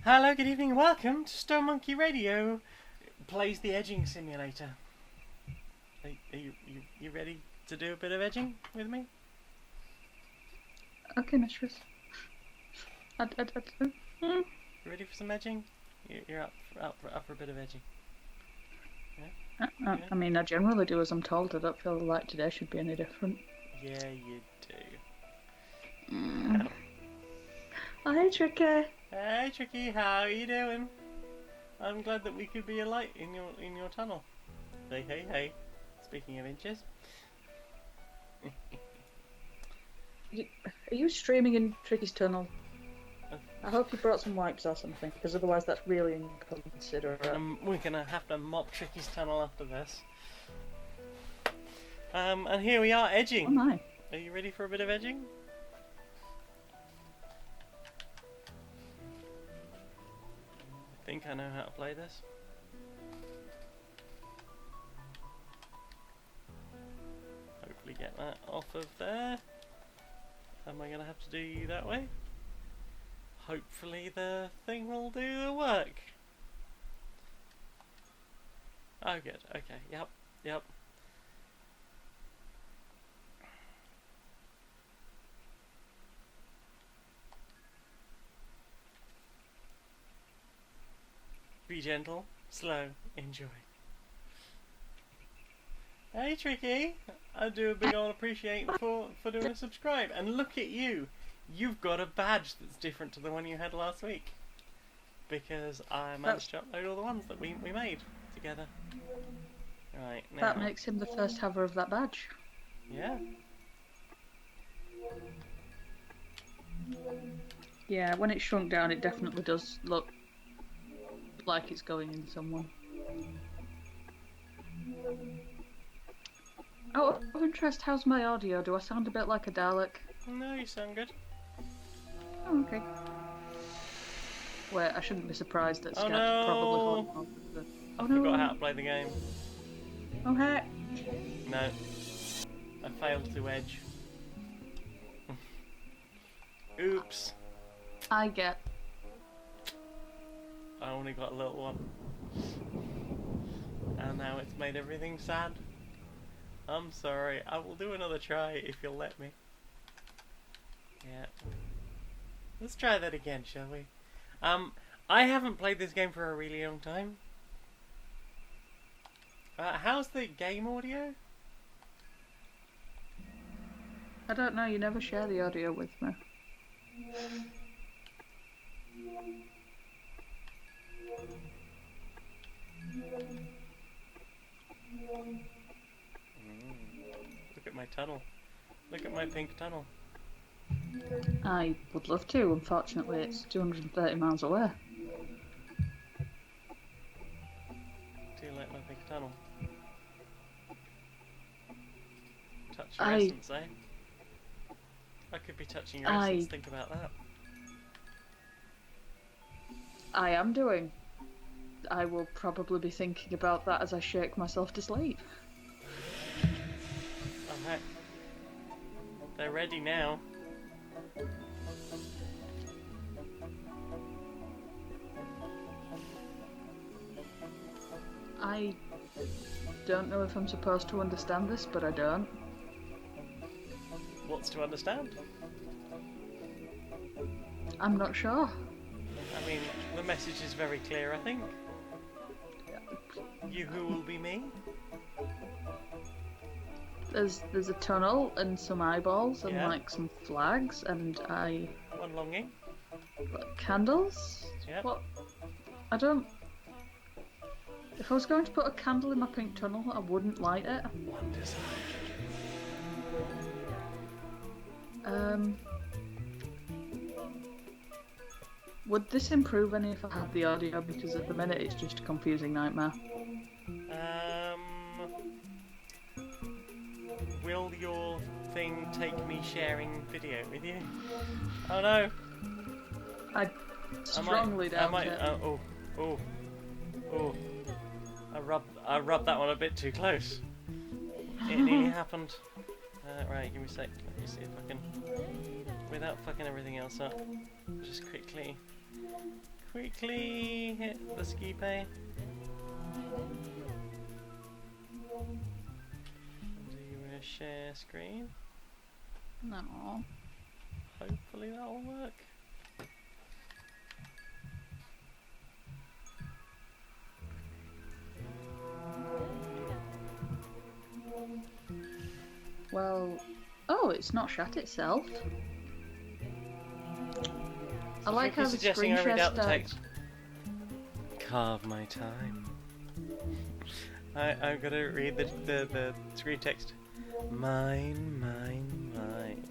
Hello, good evening, welcome to Stone Monkey Radio. Plays the edging simulator. Are you ready to do a bit of edging with me? Okay, mistress. Ready for some edging? You're up for a bit of edging. Yeah? I mean, I generally do as I'm told. I don't feel like today should be any different. Yeah, you do. Hi, Tricky. Hey, Tricky, how are you doing? I'm glad that we could be a light in your tunnel. Hey. Speaking of inches. Are you streaming in Tricky's tunnel? I hope you brought some wipes or something, because otherwise that's really inconsiderate. We're gonna have to mop Tricky's tunnel after this. And here we are, edging. Oh my. Are you ready for a bit of edging? I think I know how to play this. Hopefully get that off of there. Am I gonna have to do you that way? Hopefully the thing will do the work. Oh good, okay, yep. Be gentle, slow, enjoy. Hey Tricky, I do a big old appreciate for doing a subscribe. And look at you, you've got a badge that's different to the one you had last week. Because I managed to upload all the ones that we made together. Right, now. That makes him the first haver of that badge. Yeah. Yeah, when it's shrunk down it definitely does look like it's going in someone. Out of interest, how's my audio? Do I sound a bit like a Dalek? No, you sound good. Oh, okay. Wait, I shouldn't be surprised that Scott's no. probably holding on to the... I forgot how to play the game. Oh heck. No. I failed to edge. Oops. I get. I only got a little one. And now it's made everything sad. I'm sorry. I will do another try if you'll let me. Yeah. Let's try that again, shall we? I haven't played this game for a really long time. How's the game audio? I don't know, you never share the audio with me. Look at my tunnel. Look at my pink tunnel. I would love to, unfortunately it's 230 miles away. Do you like my pink tunnel? Touch your essence, eh? I could be touching your essence, think about that. I am doing. I will probably be thinking about that as I shake myself to sleep. Okay. They're ready now. I don't know if I'm supposed to understand this, but I don't. What's to understand? I'm not sure. I mean, the message is very clear, I think. You who will be me? There's a tunnel and some eyeballs and like some flags and one longing. Candles? Yep. What? I don't... If I was going to put a candle in my pink tunnel, I wouldn't light it. One desire. Would this improve any if I had the audio? Because at the minute it's just a confusing nightmare. Will your thing take me sharing video with you? Oh no! I strongly doubt it. I rubbed that one a bit too close. It nearly happened. Right, give me a sec. Let me see if I can, without fucking everything else up, just quickly quickly hit the ski pay. Do a share screen. No. Hopefully that'll work. Well, oh, it's not shut itself. I like how the suggesting screen I read share out the starts. text. Carve my time. I've got to read the screen text. Mine, mine, mine.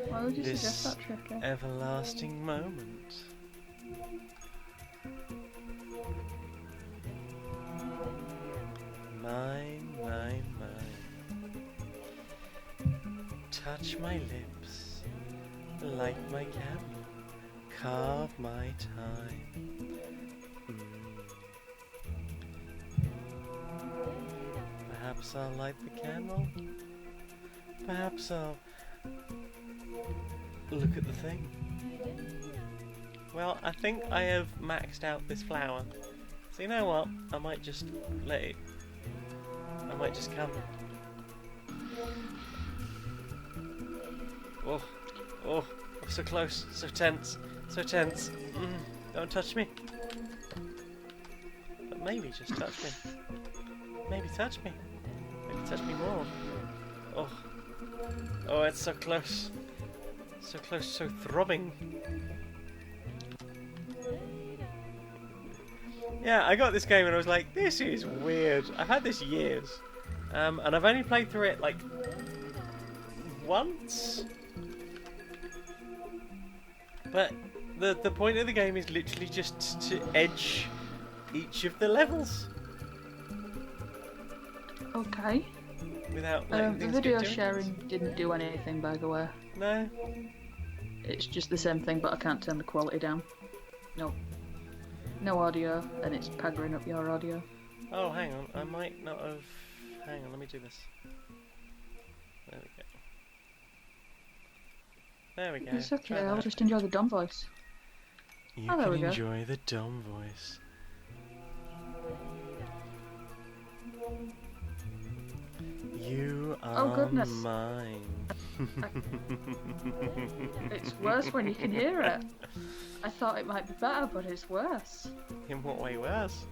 Why would you This suggest that, Tricky? everlasting moment. Mine, mine, mine. Touch my lips, light my candle, carve my time. Perhaps I'll light the candle. Perhaps I'll look at the thing. Well, I think I have maxed out this flower. So you know what? I might just let it. I might just come. Oh, oh, so close, so tense, so tense. Don't touch me. But maybe just touch me. Maybe touch me. Maybe touch me more. Oh, oh, it's so close. So close, so throbbing. Yeah, I got this game and I was like, this is weird. I've had this years. And I've only played through it like once. But the point of the game is literally just to edge each of the levels. Okay. Without The letting things video get too sharing intense. didn't do anything, by the way. No. It's just the same thing, but I can't turn the quality down. Nope. No audio, and it's paggering up your audio. Oh, hang on. I might not have... Hang on, let me do this. There we go. There we go. It's okay, Try I'll that. just enjoy the dumb voice. You Oh, there can we go. enjoy the dumb voice. You are Oh, goodness. mine. It's worse when you can hear it. I thought it might be better, but it's worse. In what way worse?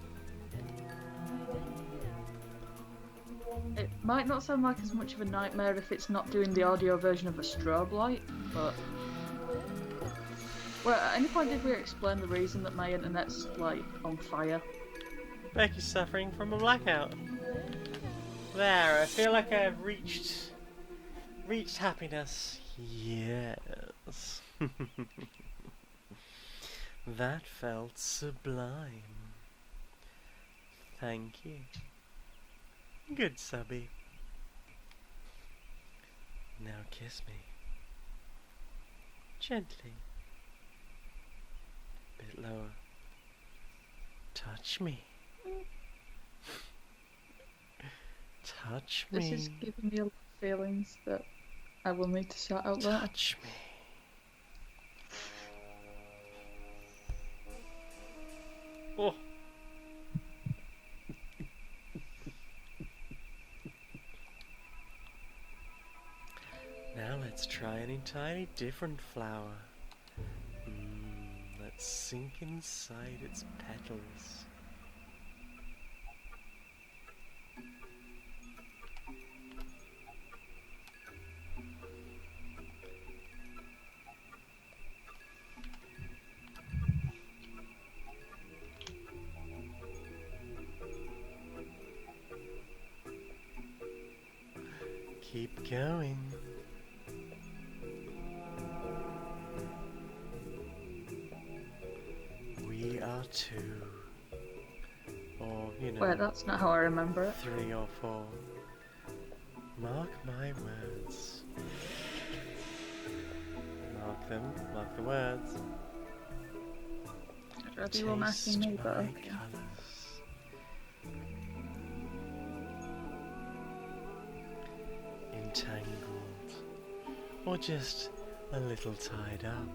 It might not sound like as much of a nightmare if it's not doing the audio version of a strobe light, but... Well, at any point did we explain the reason that my internet's, like, on fire? Becky's suffering from a blackout. There, I feel like I've reached happiness. Yes. That felt sublime. Thank you. Good subby. Now kiss me. Gently. Bit lower. Touch me. Touch me. This is giving me a lot of feelings that I will need to shout out loud. Touch me. Oh. Now let's try an entirely different flower. Let's sink inside its petals. Keep going. We are two. Or, you know, Wait, that's not how I remember it. 3 or 4. Mark my words. Mark them, mark the words. I'd rather you were asking me, but my okay. colours. Entangled. Or just a little tied up.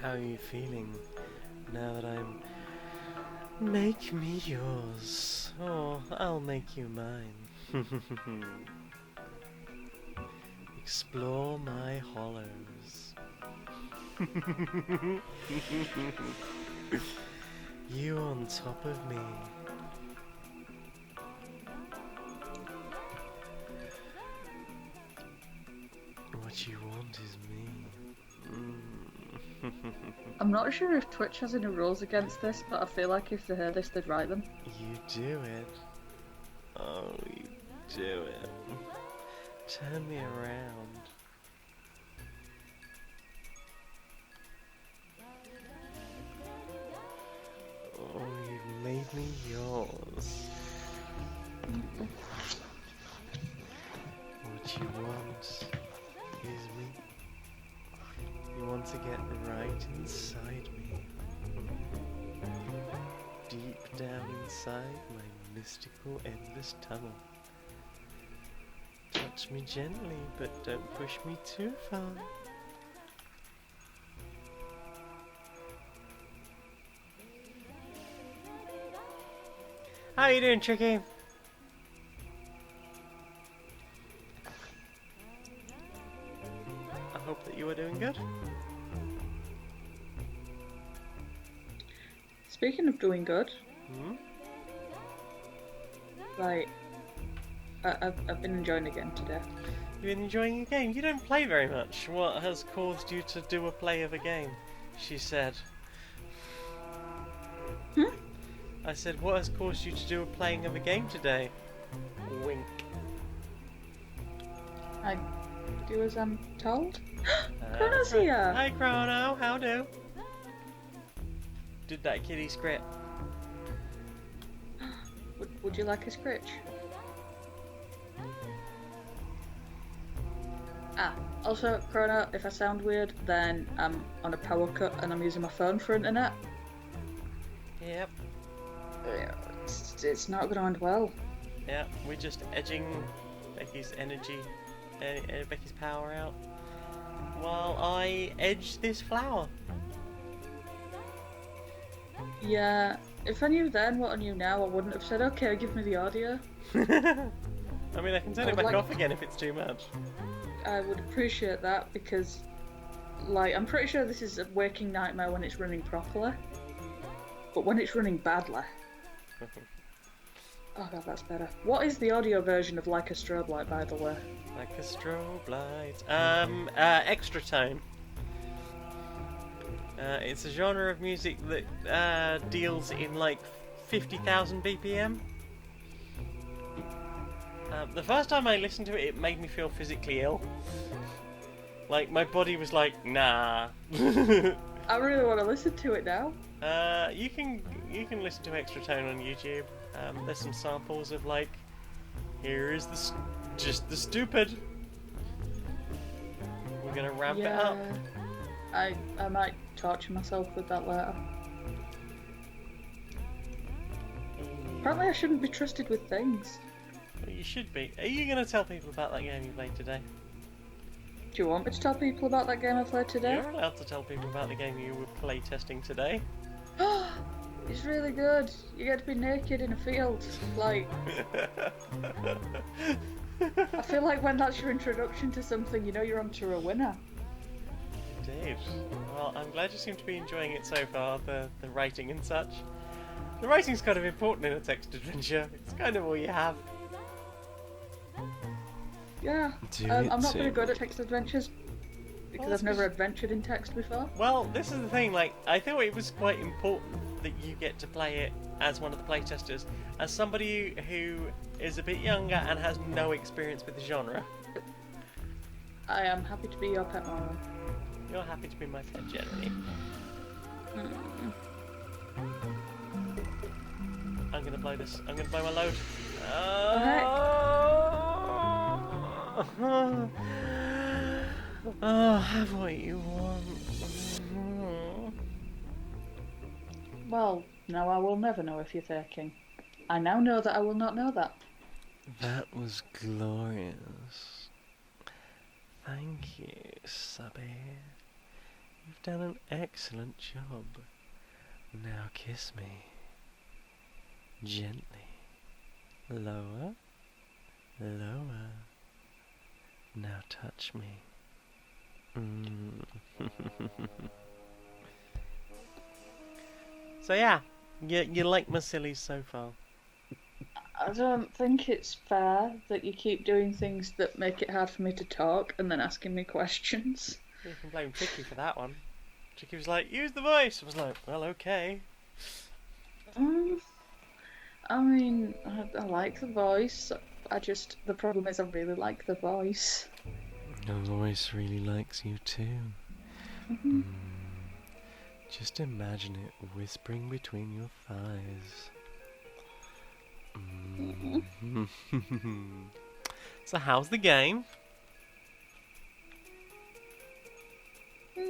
How are you feeling now that I'm... Make me yours. Oh, I'll make you mine. Explore my hollows. You on top of me. What you want is me. I'm not sure if Twitch has any rules against this, but I feel like if they hear this, they'd write them. You do it. Oh, you do it. Turn me around. Oh, you've made me yours. What you want is me. You want to get right inside me. Deep down inside my mystical endless tunnel. Touch me gently, but don't push me too far. How you doing, Tricky? I hope that you are doing good. Speaking of doing good, like, I've been enjoying the game today. You've been enjoying a game? You don't play very much. What has caused you to do a play of a game? She said. I said, what has caused you to do a playing of a game today? Wink. I do as I'm told. Chrono's here! Hi Chrono, how do? Did that kitty script? Would you like a scritch? Also, Chrono, if I sound weird, then I'm on a power cut and I'm using my phone for internet. Yep. It's not going to end well. Yeah, we're just edging Becky's energy, Becky's power out, while I edge this flower. Yeah, if I knew then what I knew now, I wouldn't have said, okay, give me the audio. I mean, I can turn it back off again if it's too much. I would appreciate that because, like, I'm pretty sure this is a waking nightmare when it's running properly. But when it's running badly... Oh god, that's better. What is the audio version of Like a Strobe Light, by the way? Like a strobe light. Extra tone. It's a genre of music that deals in like 50,000 BPM. The first time I listened to it, it made me feel physically ill. Like, my body was like, nah. I really want to listen to it now. You can listen to Extra Tone on YouTube. There's some samples of like, here is just the stupid. We're gonna ramp it up. I might torture myself with that later. Apparently I shouldn't be trusted with things. Well, you should be. Are you gonna tell people about that game you played today? Do you want me to tell people about that game I played today? You're allowed to tell people about the game you were play testing today. It's really good. You get to be naked in a field. Like, I feel like when that's your introduction to something, you know you're onto a winner. Indeed. Well, I'm glad you seem to be enjoying it so far, the writing and such. The writing's kind of important in a text adventure. It's kind of all you have. Yeah, I'm not very good at text adventures because I've never adventured in text before. Well, this is the thing, like, I thought it was quite important that you get to play it as one of the playtesters, as somebody who is a bit younger and has no experience with the genre. I am happy to be your pet moron. You're happy to be my pet generally. I'm gonna blow this. I'm gonna blow my load. Oh, have what you want. Well, no, I will never know if you're faking. I now know that I will not know that. That was glorious. Thank you, Subby. You've done an excellent job. Now kiss me. Gently. Lower. Lower. Now touch me. So yeah, you like my sillies so far. I don't think it's fair that you keep doing things that make it hard for me to talk and then asking me questions. You can blame Tricky for that one. Tricky was like, use the voice. I was like, well, okay. I mean, I like the voice. The problem is I really like the voice. The voice really likes you too. Just imagine it whispering between your thighs. So how's the game? I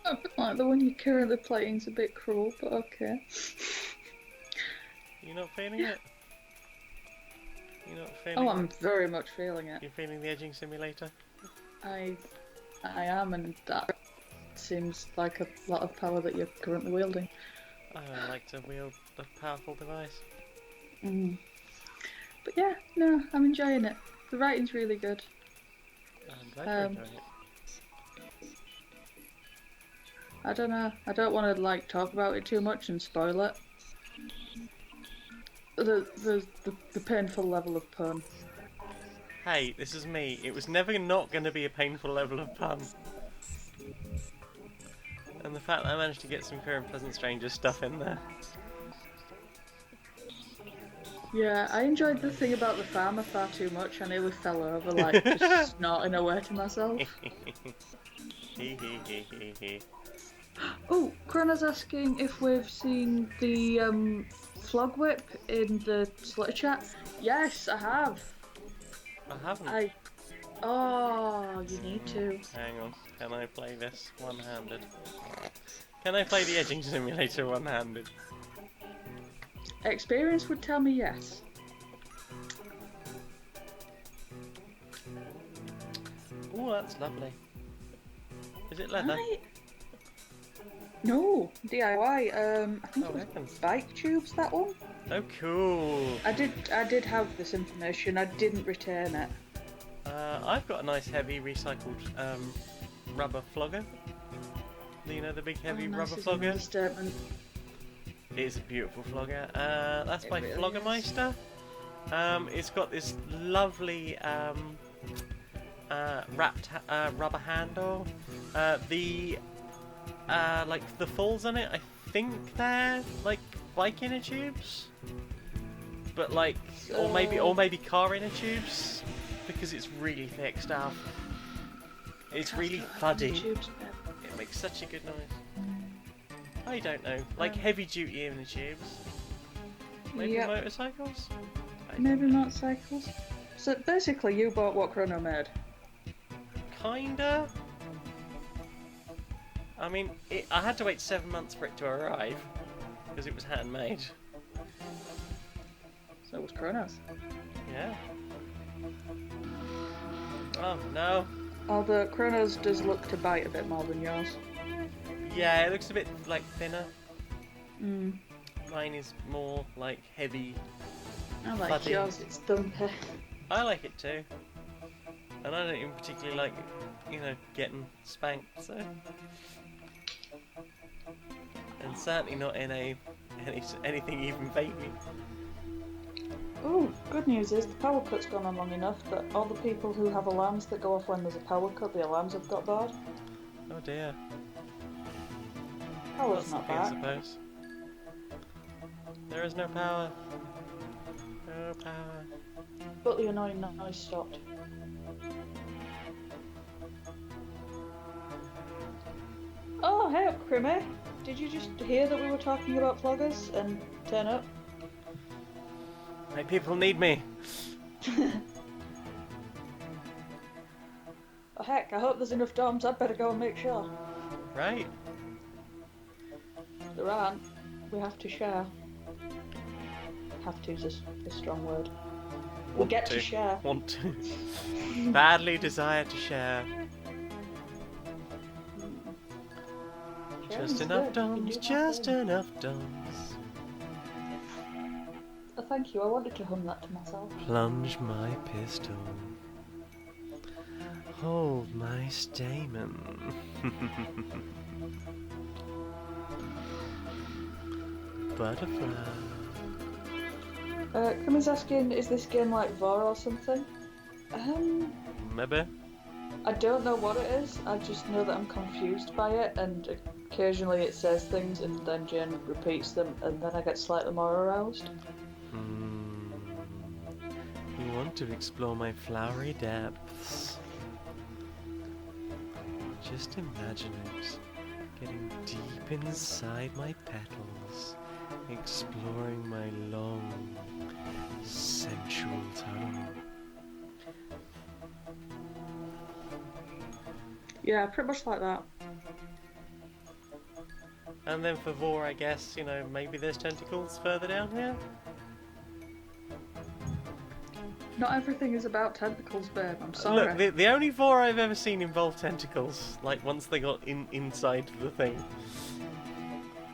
feel like the one you're currently playing is a bit cruel, but okay. You're not feeling it? You're not feeling Oh, I'm very much feeling it. You're feeling the edging simulator? I am, and that seems like a lot of power that you're currently wielding. I don't like to wield a powerful device. But yeah, no, I'm enjoying it. The writing's really good. I'm glad you're enjoying it. I don't know. I don't want to like talk about it too much and spoil it. The painful level of pun. Hey, this is me. It was never not going to be a painful level of pun. And the fact that I managed to get some Fair and Pleasant Strangers stuff in there. Yeah, I enjoyed the thing about the farmer far too much. I nearly fell over, like, just snorting away to myself. Oh, Crona's asking if we've seen the flog whip in the Slither chat. Yes, I have. I haven't. Oh, you need to. Hang on. Can I play this one-handed? Can I play the edging simulator one-handed? Experience would tell me yes. Oh, that's lovely. Is it leather? No, DIY. I think it was Heavens. bike tubes, that one. Oh, cool. I did have this information. I didn't return it. I've got a nice heavy recycled rubber flogger. You know, the big heavy rubber flogger? It's a beautiful flogger. That's by really Floggermeister. It's got this lovely wrapped rubber handle. Like the falls on it, I think they're like bike inner tubes, but like, or maybe car inner tubes, because it's really thick stuff. It's really thuddy. It makes such a good noise. I don't know, like heavy duty inner tubes. Maybe motorcycles? Maybe motorcycles. So basically you bought what Chrono made. Kinda. I mean, I had to wait 7 months for it to arrive, because it was handmade. So was Chrono's. Yeah. Oh no. Although Chrono's does look to bite a bit more than yours. Yeah, it looks a bit like thinner. Mm. Mine is more like heavy. I like Bloody. yours, it's thumpy. I like it too. And I don't even particularly like, you know, getting spanked, so. And certainly not in anything even vaguely. Ooh, good news is the power cut's gone on long enough that all the people who have alarms that go off when there's a power cut, the alarms have got bored. Oh dear. Power's That's not lucky, I back. suppose. There is no power. No power. But the annoying noise stopped. Oh, hey up, Crimmy. Did you just hear that we were talking about floggers and turn up? My people need me. Oh heck, I hope there's enough dorms, I'd better go and make sure. Right. there aren't. We have to share. Have to's a strong word. We get to share. Want to. Badly desire to share. Just enough dons, just enough dons. Oh, thank you. I wanted to hum that to myself. Plunge my pistol. Hold my stamen. Butterfly. Crimmy's asking, is this game like Vor or something? Maybe. I don't know what it is. I just know that I'm confused by it, and occasionally it says things, and then Jen repeats them, and then I get slightly more aroused. You want to explore my flowery depths? Just imagine it, getting deep inside my petals, exploring my long, sensual tunnel. Yeah, pretty much like that. And then for Vor, I guess, maybe there's tentacles further down here? Not everything is about tentacles, babe. I'm sorry. Look, the only Vor I've ever seen involve tentacles, like, once they got inside the thing.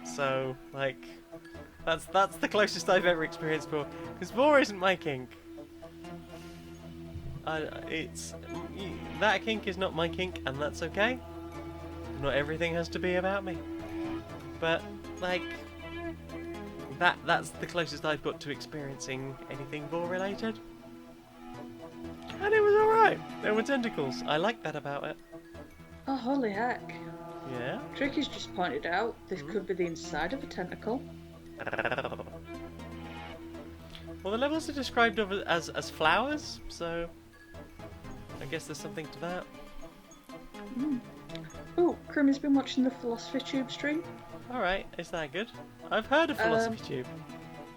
So, like, that's the closest I've ever experienced Vor. Because Vor isn't my kink. That kink is not my kink, and that's okay. Not everything has to be about me. But, like, that's the closest I've got to experiencing anything Vor related. And it was alright. There were tentacles. I like that about it. Oh, holy heck. Yeah? Tricky's just pointed out this could be the inside of a tentacle. Well, the levels are described as flowers, so I guess there's something to that. Oh, Crimmy's been watching the Philosophy Tube stream. Alright, is that good? I've heard of Philosophy Tube.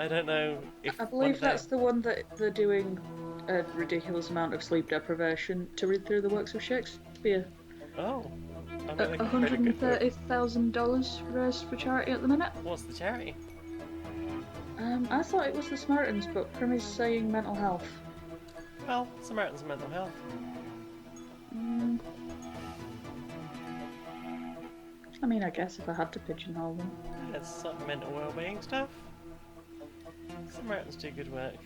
I don't know if... I believe that's the one that they're doing a ridiculous amount of sleep deprivation to read through the works of Shakespeare. Oh. $130,000 raised for charity at the minute. What's the charity? I thought it was the Samaritans, but Crimmy's saying mental health. Well, Samaritans and mental health. I mean, I guess if I had to pigeonhole them. It's some mental well-being stuff. Samaritans do good work.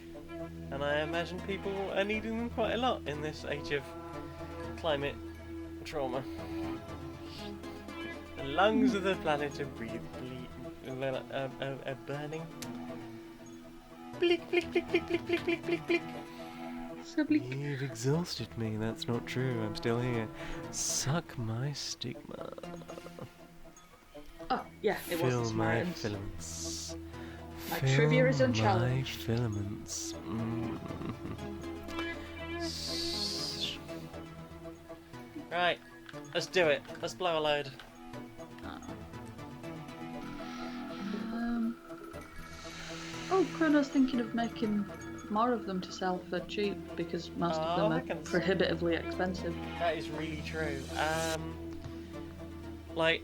And I imagine people are needing them quite a lot in this age of climate trauma. The lungs of the planet are burning. Blick, blick, blick, blick, blick, blick, blick, blick, blick. So bleak. You've exhausted me, that's not true, I'm still here. Suck my stigma. Oh, yeah, it was the Fill my Samaritans. filaments. My trivia is unchallenged. My filaments. Right, let's do it. Let's blow a load. Oh, Chrono's thinking of making more of them to sell for cheap because most of them are prohibitively expensive. That is really true. Like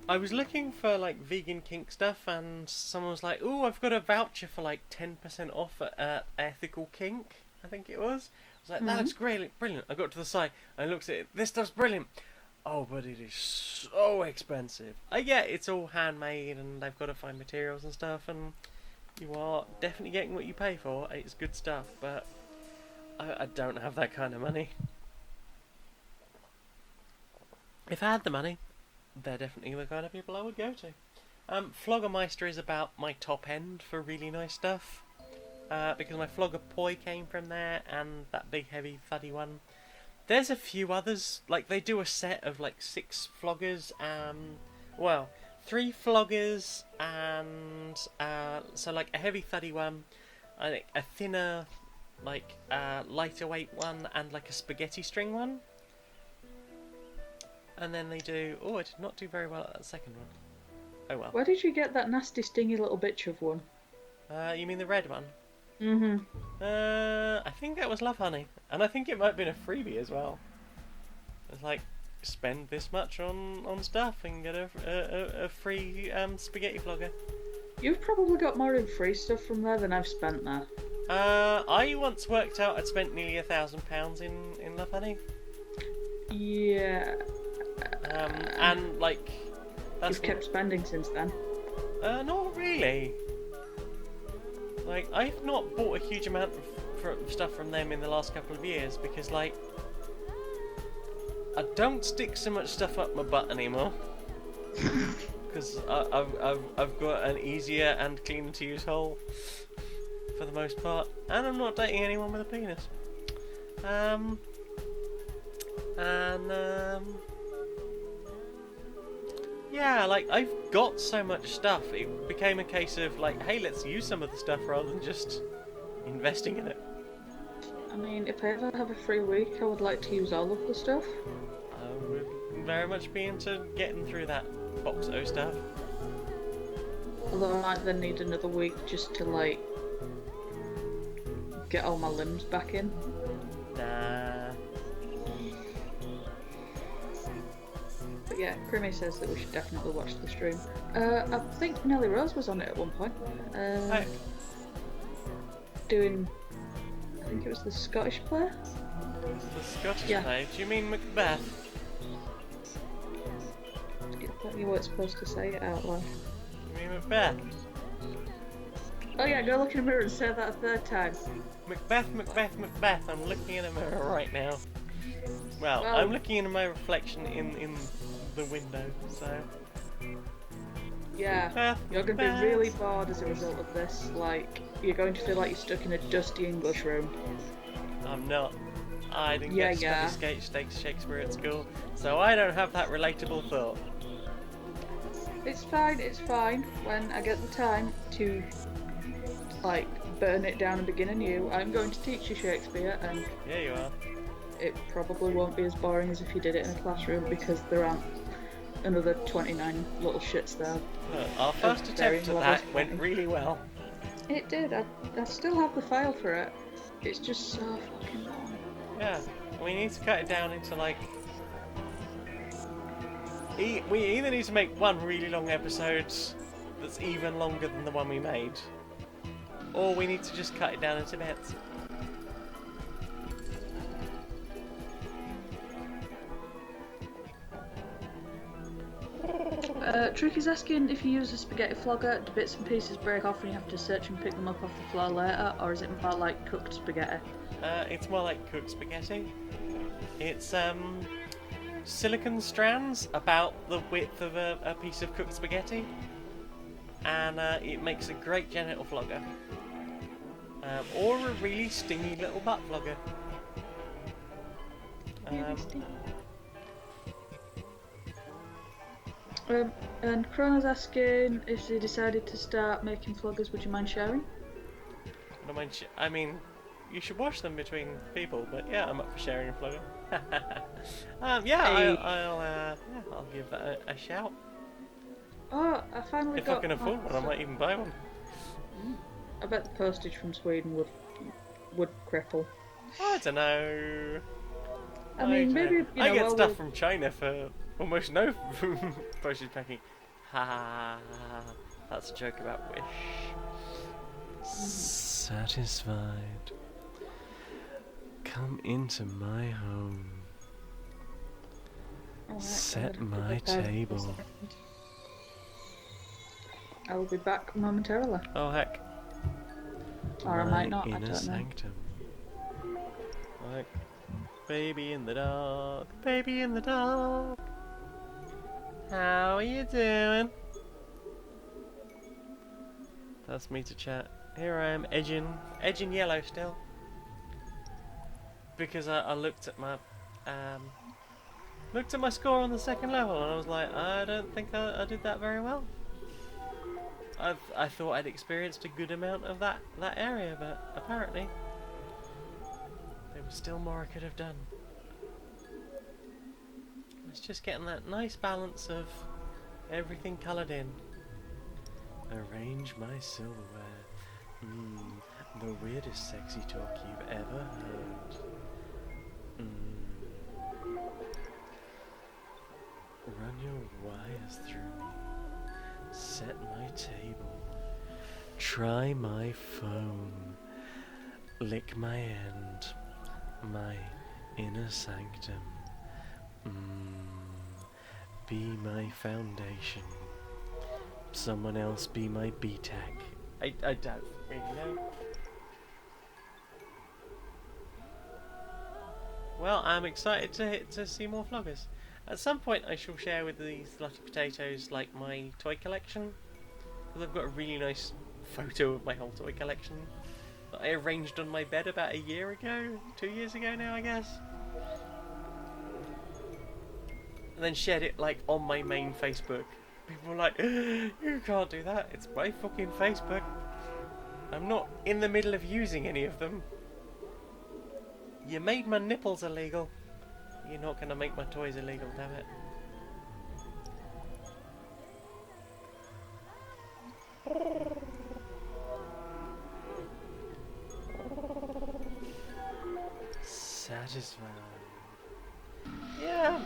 I was looking for like vegan kink stuff, and someone was like, "Oh, I've got a voucher for like 10% off at Ethical Kink." I think it was. I was like, "That looks great, brilliant." I got to the site, I looked at it. This stuff's brilliant. Oh, but it is so expensive. I get it's all handmade, and they've got to find materials and stuff, and you are definitely getting what you pay for. It's good stuff, but I don't have that kind of money. If I had the money, they're definitely the kind of people I would go to. Floggermeister is about my top end for really nice stuff. Because my Flogger Poi came from there, and that big heavy thuddy one. There's a few others, like they do a set of like 6 floggers, 3 floggers, and so like a heavy thuddy one, a thinner, like lighter weight one, and like a spaghetti string one. And then they do... Oh, I did not do very well at that second one. Oh well. Where did you get that nasty stingy little bitch of one? You mean the red one? Mm-hmm. I think that was Love Honey. And I think it might have been a freebie as well. It's like spend this much on stuff and get a free spaghetti flogger. You've probably got more in free stuff from there than I've spent there. I once worked out I'd spent nearly £1,000 in Love Honey. Yeah. And like, You've kept spending since then. Not really. Like, I've not bought a huge amount of stuff from them in the last couple of years because, like, I don't stick so much stuff up my butt anymore. Because I've got an easier and cleaner to use hole for the most part, and I'm not dating anyone with a penis. Yeah, like, I've got so much stuff, it became a case of like, hey, let's use some of the stuff rather than just investing in it. I mean, if I ever have a free week, I would like to use all of the stuff. I would very much be into getting through that box O stuff. Although I might then need another week just to, like, get all my limbs back in. Nah. But yeah, Creamy says that we should definitely watch the stream. I think Nelly Rose was on it at one point. Doing, I think it was the Scottish play? The Scottish play? Do you mean Macbeth? You weren't supposed to say it out loud. You mean Macbeth? Oh yeah, go look in the mirror and say that a third time. Macbeth, Macbeth, Macbeth. I'm looking in a mirror right now. Well, I'm looking in my reflection in the window, so... Yeah, Macbeth, you're going to Macbeth. be really bored as a result of this. Like, you're going to feel like you're stuck in a dusty English room. I'm not. I didn't get to study Shakespeare at school, so I don't have that relatable thought. It's fine. When I get the time to, like, burn it down and begin anew, I'm going to teach you Shakespeare, and Yeah, you are. it probably won't be as boring as if you did it in a classroom, because there aren't another 29 little shits there. Our first attempt at that went really well. It did. I still have the file for it. It's just so fucking long. Yeah, we need to cut it down into, like... We either need to make one really long episode that's even longer than the one we made, or we need to just cut it down into bits. Trick is asking if you use a spaghetti flogger, do bits and pieces break off and you have to search and pick them up off the floor later, or is it more like cooked spaghetti? It's more like cooked spaghetti. It's silicone strands about the width of a piece of cooked spaghetti, and it makes a great genital flogger, or a really stingy little butt flogger. And Chrono's asking if they decided to start making floggers, would you mind sharing? I mean, you should wash them between people, but yeah, I'm up for sharing a flogger. I'll give that a shout. Oh, I finally If got... I can afford one, I might even buy one. I bet the postage from Sweden would cripple. I don't know. I mean, maybe, I get stuff from China for almost no postage packing. Ha! That's a joke about Wish. Satisfied. Come into my home. Alright, Set my table. I will be back momentarily. Oh heck. Or I might not, I Inner don't know. sanctum. Like, baby in the dark, baby in the dark. How are you doing? That's me to chat. Here I am, edging yellow still. Because I looked at my score on the second level and I was like, I don't think I did that very well. I thought I'd experienced a good amount of that area, but apparently there was still more I could have done. It's just getting that nice balance of everything coloured in. Arrange my silverware. The weirdest sexy talk you've ever heard. Run your wires through me. Set my table. Try my phone. Lick my end. My inner sanctum. Be my foundation. Someone else be my BTEC. I don't really know. Well, I'm excited to see more vloggers. At some point I shall share with these Slutty Potatoes like my toy collection. Because I've got a really nice photo of my whole toy collection that I arranged on my bed about a year ago, 2 years ago now I guess. And then shared it like on my main Facebook. People were like, you can't do that, it's my fucking Facebook. I'm not in the middle of using any of them. You made my nipples illegal. You're not gonna make my toys illegal, damn it. Satisfying. Yeah.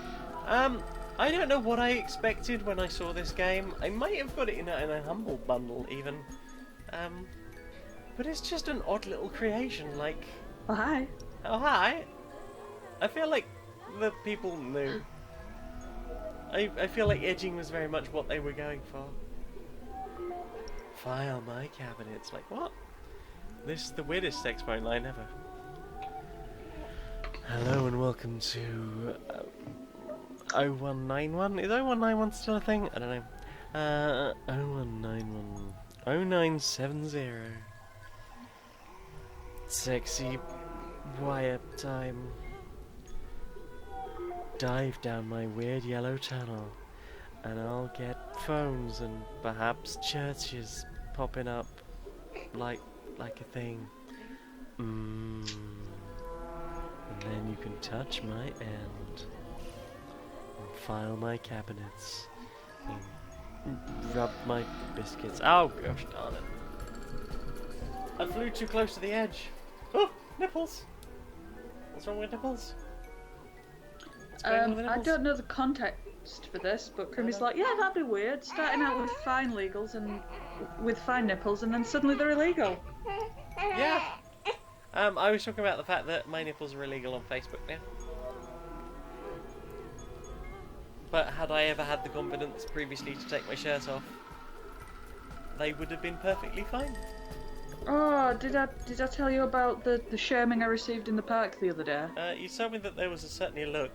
I don't know what I expected when I saw this game. I might have got it in a humble bundle even. But it's just an odd little creation, like... Oh, hi. Oh, hi. I feel like the people knew. I feel like edging was very much what they were going for. File my cabinets. Like, what? This is the weirdest sex phone line ever. Hello and welcome to 0191. Is 0191 still a thing? I don't know. 0191 0970. Sexy wire time. Dive down my weird yellow tunnel and I'll get phones and perhaps churches popping up like a thing. And then you can touch my end and file my cabinets and rub my biscuits. Oh gosh darn it. I flew too close to the edge. Oh, nipples. What's wrong with nipples? I don't know the context for this, but Crimmy's like, yeah, that'd be weird. Starting out with fine legals and with fine nipples, and then suddenly they're illegal. Yeah. I was talking about the fact that my nipples are illegal on Facebook now. But had I ever had the confidence previously to take my shirt off, they would have been perfectly fine. Oh, did I tell you about the shaming I received in the park the other day? You told me that there was certainly a look.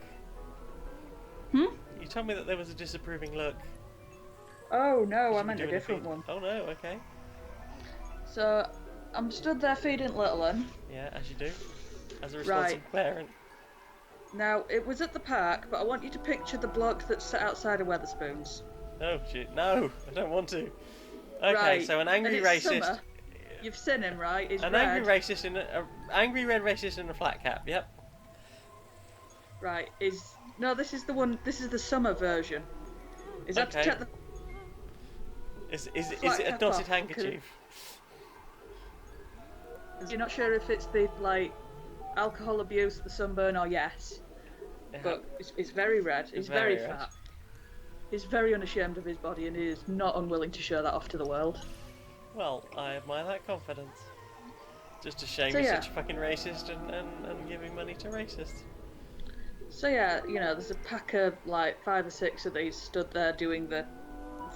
Hmm? You told me that there was a disapproving look. Oh no, I meant a different one. Oh no, okay. So, I'm stood there feeding little un. Yeah, as you do. As a responsible parent. Now, it was at the park, but I want you to picture the bloke that's sat outside of Wetherspoons. Oh shit, no, I don't want to. Okay, right. so an angry and it's racist. Summer. You've seen him, right? He's an red. angry racist in a angry red racist in a flat cap. Yep. Right. This is the one. This is the summer version. Is that to check the? Is it a dotted handkerchief? You're not sure if it's the alcohol abuse, the sunburn, or yes. Yeah. But it's very red. He's very fat. He's very unashamed of his body, and he is not unwilling to show that off to the world. Well, I admire that confidence. Just a shame he's such a fucking racist and giving money to racists. So yeah, there's a pack of 5 or 6 of these stood there doing the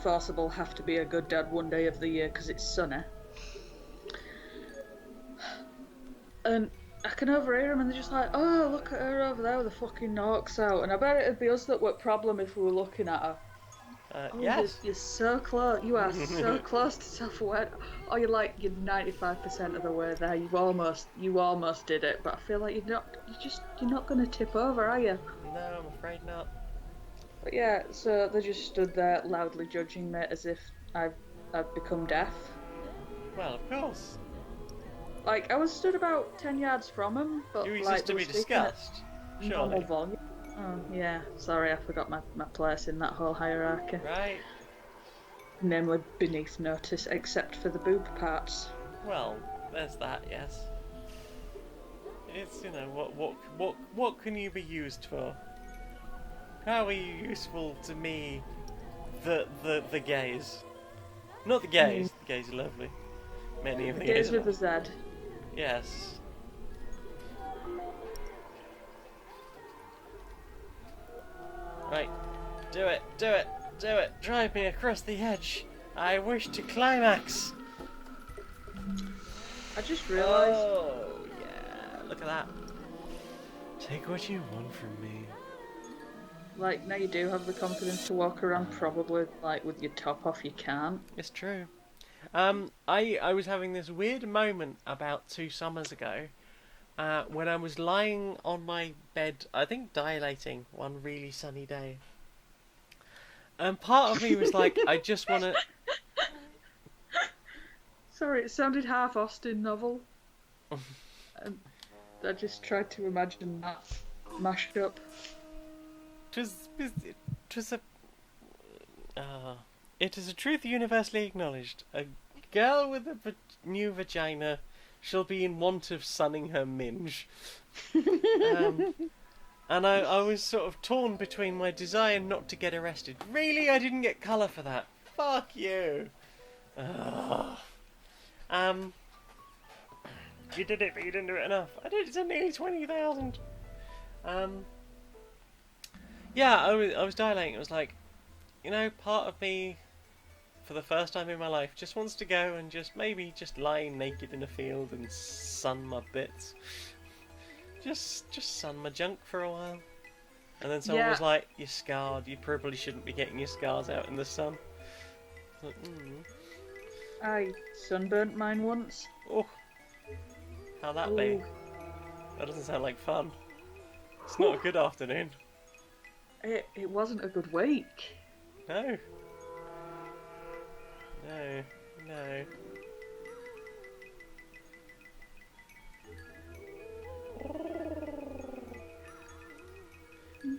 forcible have to be a good dad one day of the year because it's sunny. And I can overhear them and they're just like, oh, look at her over there with the fucking norks out. And I bet it'd be us that were problem if we were looking at her. Yes. You're so close. You are so close to self-aware. Oh, you're 95% of the way there. You almost did it. But I feel like you're not going to tip over, are you? No, I'm afraid not. But yeah, so they just stood there loudly judging me as if I've become deaf. Well, of course. I was stood about 10 yards from him, but you exist to be discussed. Surely. Volume. Oh, yeah, sorry, I forgot my place in that whole hierarchy. Right. Namely beneath notice, except for the boob parts. Well, there's that, yes. It's, what can you be used for? How are you useful to me, the gays? Not the gays. The gays are lovely. Many of the gays Gays are with a lovely. Z. Yes. Right. Do it. Do it. Do it. Drive me across the edge. I wish to climax. I just realised. Oh, yeah. Look at that. Take what you want from me. Like, now you do have the confidence to walk around, probably, like, with your top off, you can't. It's true. I was having this weird moment about 2 summers ago, when I was lying on my bed, I think dilating, one really sunny day. And part of me was like, I just want to... Sorry, it sounded half Austen novel. I just tried to imagine that mashed up. It is a truth universally acknowledged. A girl with a new vagina shall be in want of sunning her minge. And I was sort of torn between my desire not to get arrested. Really? I didn't get colour for that. Fuck you. You did it, but you didn't do it enough. I did it to nearly 20,000. Yeah, I was dilating. It was like, you know, part of me, for the first time in my life, just wants to go and maybe lie naked in a field and sun my bits. Just sun my junk for a while. And then someone was like, you're scarred, you probably shouldn't be getting your scars out in the sun. Like, I sunburnt mine once. Oh, how'd that be? That doesn't sound like fun. It's not a good afternoon. It wasn't a good week. No.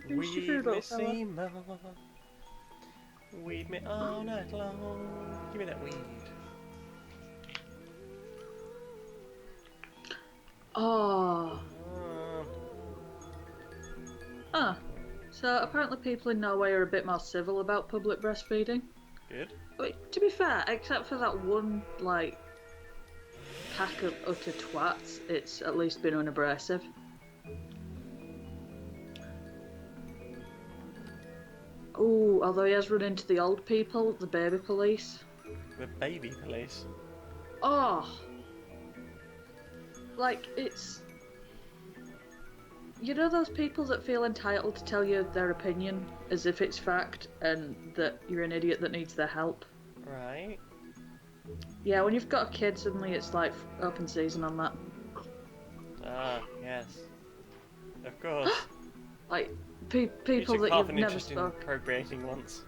Weed me seamer. Weed me all night long. Give me that weed. Oh. So apparently people in Norway are a bit more civil about public breastfeeding. Good. But to be fair, except for that one, like, pack of utter twats, it's at least been unabrasive. Oh, although he has run into the old people, the baby police. The baby police? Oh! Like, it's... You know those people that feel entitled to tell you their opinion as if it's fact and that you're an idiot that needs their help? Right. Yeah, when you've got a kid, suddenly it's like open season on that. Ah, yes. Of course. Like, people that you've never spoken in procreating once.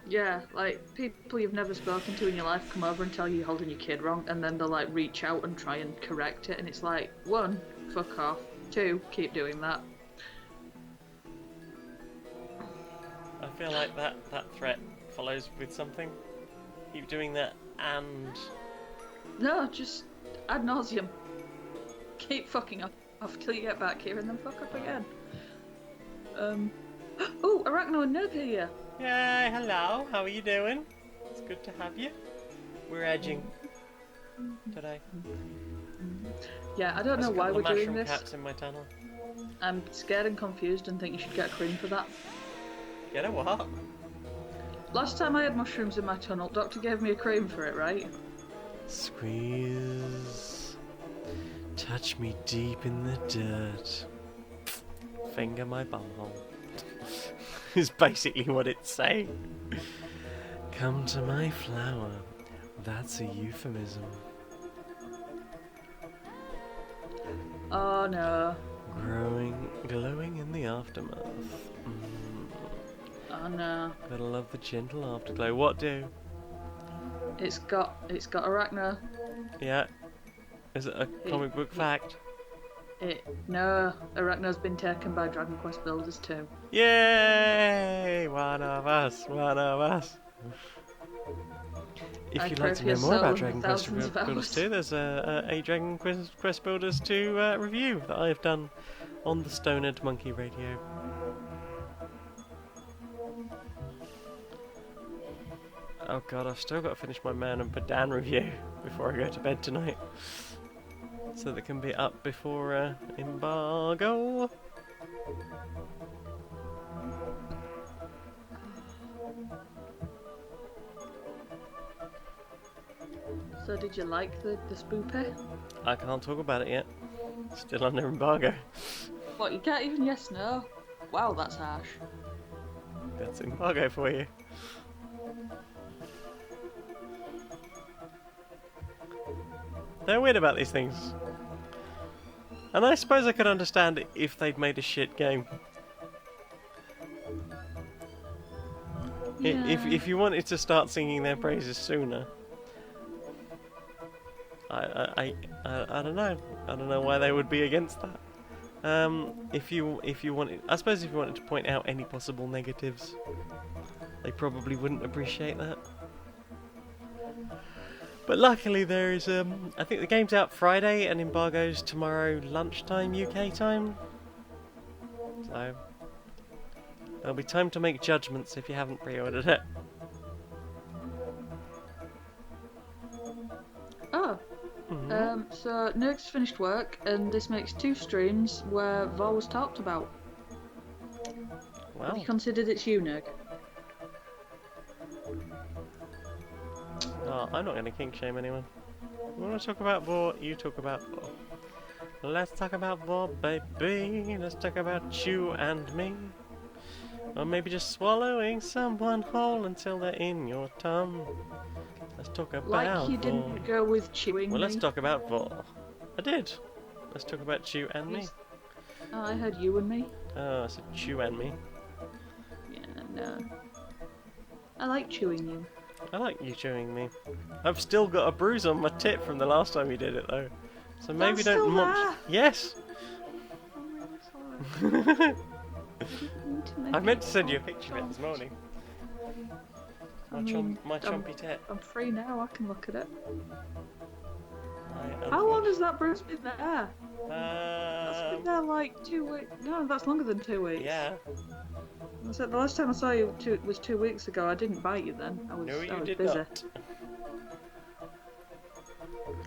Yeah, like, people you've never spoken to in your life come over and tell you you're holding your kid wrong, and then they'll, like, reach out and try and correct it, and it's like, 1, fuck off. 2, keep doing that. I feel like that threat follows with something. Keep doing that and... No, just ad nauseum. Keep fucking off till you get back here and then fuck up again. Oh, Arachno and Noob here. Yay, hello, how are you doing? It's good to have you. We're edging today. Yeah, I don't know why we're doing this. Cats in my tunnel. I'm scared and confused and think you should get a cream for that. Get a what? Last time I had mushrooms in my tunnel, Doctor gave me a cream for it, right? Squeeze. Touch me deep in the dirt. Finger my bumhole. Is basically what it's saying. Come to my flower. That's a euphemism. Oh no. Glowing in the aftermath. Oh no. Gotta love the gentle afterglow. What do? It's got Arachno. Yeah. Is it a comic book fact? No. Arachno's been taken by Dragon Quest Builders too. Yay! One of us. If you'd like to know more about Dragon Quest Builders 2, there's a Dragon Quest Builders 2 review that I've done on the Stoned Monkey Radio. Oh god, I've still got to finish my Man and Badan review before I go to bed tonight. So that can be up before embargo. So did you like the spoopy? I can't talk about it yet. Still under embargo. What, you can't even yes, no? Wow, that's harsh. That's embargo for you. They're weird about these things. And I suppose I could understand it if they'd made a shit game. Yeah. If you wanted to start singing their praises sooner, I don't know. I don't know why they would be against that. If you wanted, I suppose if you wanted to point out any possible negatives, they probably wouldn't appreciate that. But luckily there is, I think the game's out Friday and embargo's tomorrow lunchtime UK time. So there'll be time to make judgments if you haven't pre-ordered it. Oh. So Nerg's finished work, and this makes 2 streams where Vol was talked about. Wow. Have you considered it's you, Nerg? Oh, I'm not going to kink shame anyone. You want to talk about Vor, you talk about Vor. Let's talk about Vor, baby. Let's talk about you and me. Or maybe just swallowing someone whole until they're in your tongue. Let's talk about Like you Vor. didn't go with chewing Well, me. let's talk about Vor. I did. Let's talk about you and me. Oh, I heard you and me. Oh, I said you and me. Yeah, no. I like chewing you. I like you chewing me. I've still got a bruise on my tit from the last time you did it, though. So maybe That's don't still munch. there. Yes. I'm really sorry. I meant to send you a picture of it this morning. My I mean, my chompy tit. I'm free now, I can look at it. I How long has that bruise been there? That's been Um, there like 2 weeks. No, that's longer than 2 weeks. yeah. I said the last time I saw you was 2 weeks ago. I didn't bite you then. I was, No, you I was did busy. not.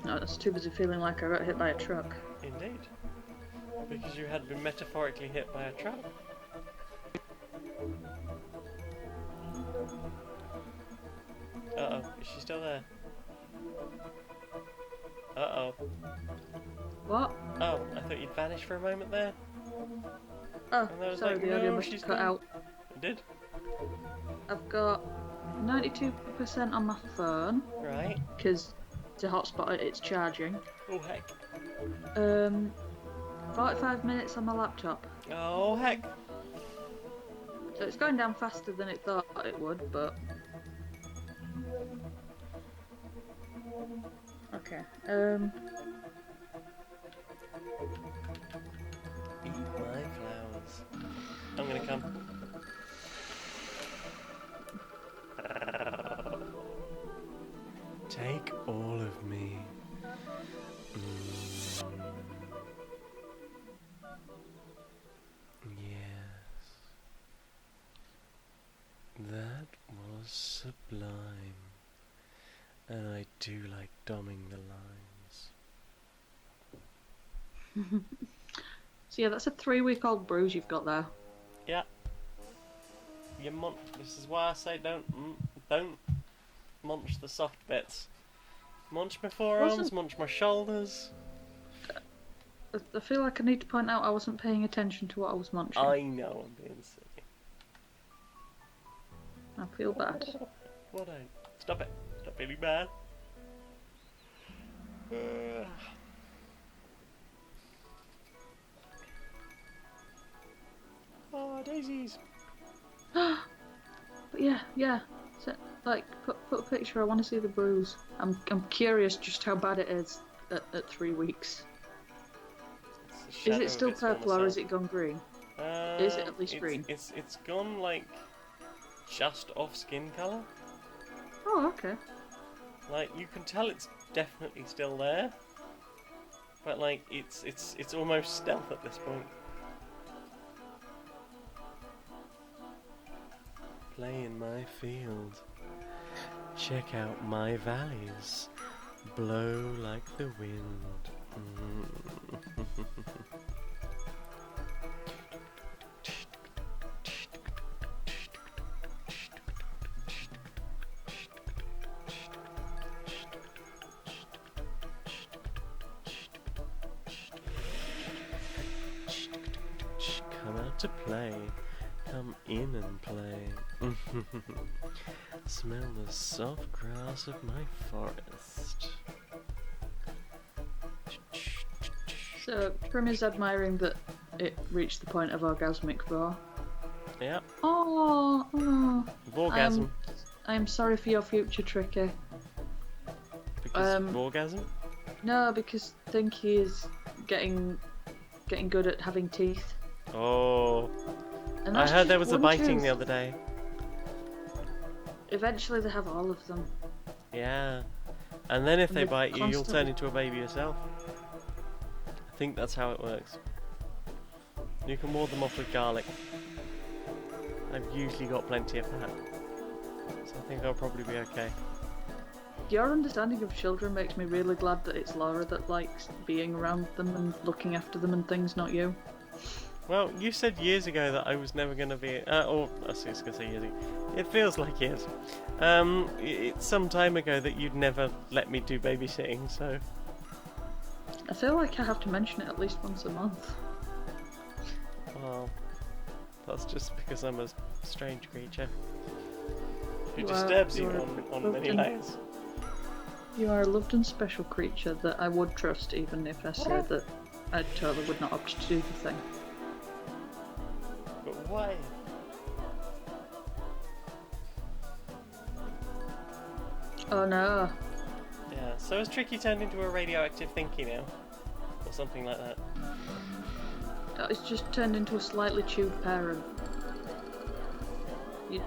No, I was too busy feeling like I got hit by a truck. Indeed. Because you had been metaphorically hit by a truck. Uh-oh, is she still there? Uh-oh. What? Oh, I thought you'd vanished for a moment there. Oh, And I was sorry, like, the audio no, must she's have cut gone. out. It did? I've got 92% on my phone Right. because to hotspot it, it's charging. Oh, heck. 45 minutes on my laptop. Oh, heck. So it's going down faster than it thought it would, but... Okay, Eat my flowers. I'm gonna come. Take all of me. Yes. That was sublime. And I do like doming the lines. So yeah, that's a 3-week-old bruise you've got there. Yeah. You munch. This is why I say don't munch the soft bits. Munch my forearms, munch my shoulders. I feel like I need to point out I wasn't paying attention to what I was munching. I know I'm being silly. I feel bad. What don't? Stop it. Stop feeling bad. Oh, daisies. But yeah. So, like, put a picture. I want to see the bruise. I'm curious just how bad it is at 3 weeks. Is it still purple or is it gone green? Is it at least green? It's gone like just off skin colour. Oh, okay. Like you can tell it's definitely still there, but like it's almost stealth at this point. Play in my field. Check out my valleys, blow like the wind. Come out to play, come in and play. Smell the soft grass of my forest. So, Prim is admiring that it reached the point of orgasmic roar. Yep. Oh. Orgasm. I'm sorry for your future, Tricky. Because of orgasm? No, because I think he is getting good at having teeth. Oh. And I heard there was a one biting tooth. the other day. Eventually they have all of them. Yeah. And then if And they they bite you, you'll turn constantly- into a baby yourself. I think that's how it works. You can ward them off with garlic. I've usually got plenty of that. So I think I'll probably be okay. Your understanding of children makes me really glad that it's Laura that likes being around them and looking after them and things, not you. Well, you said years ago that I was never going to be... or, I was going to say years ago. It feels like years. It's some time ago that you'd never let me do babysitting, so... I feel like I have to mention it at least once a month. Well, that's just because I'm a strange creature. Who You disturbs you are on many loved and- layers. You are a loved and special creature that I would trust even if I said that I totally would not opt to do the thing. But why? Oh no. Yeah, so has Tricky turned into a radioactive thinky now? Or something like that? It's just turned into a slightly chewed parent.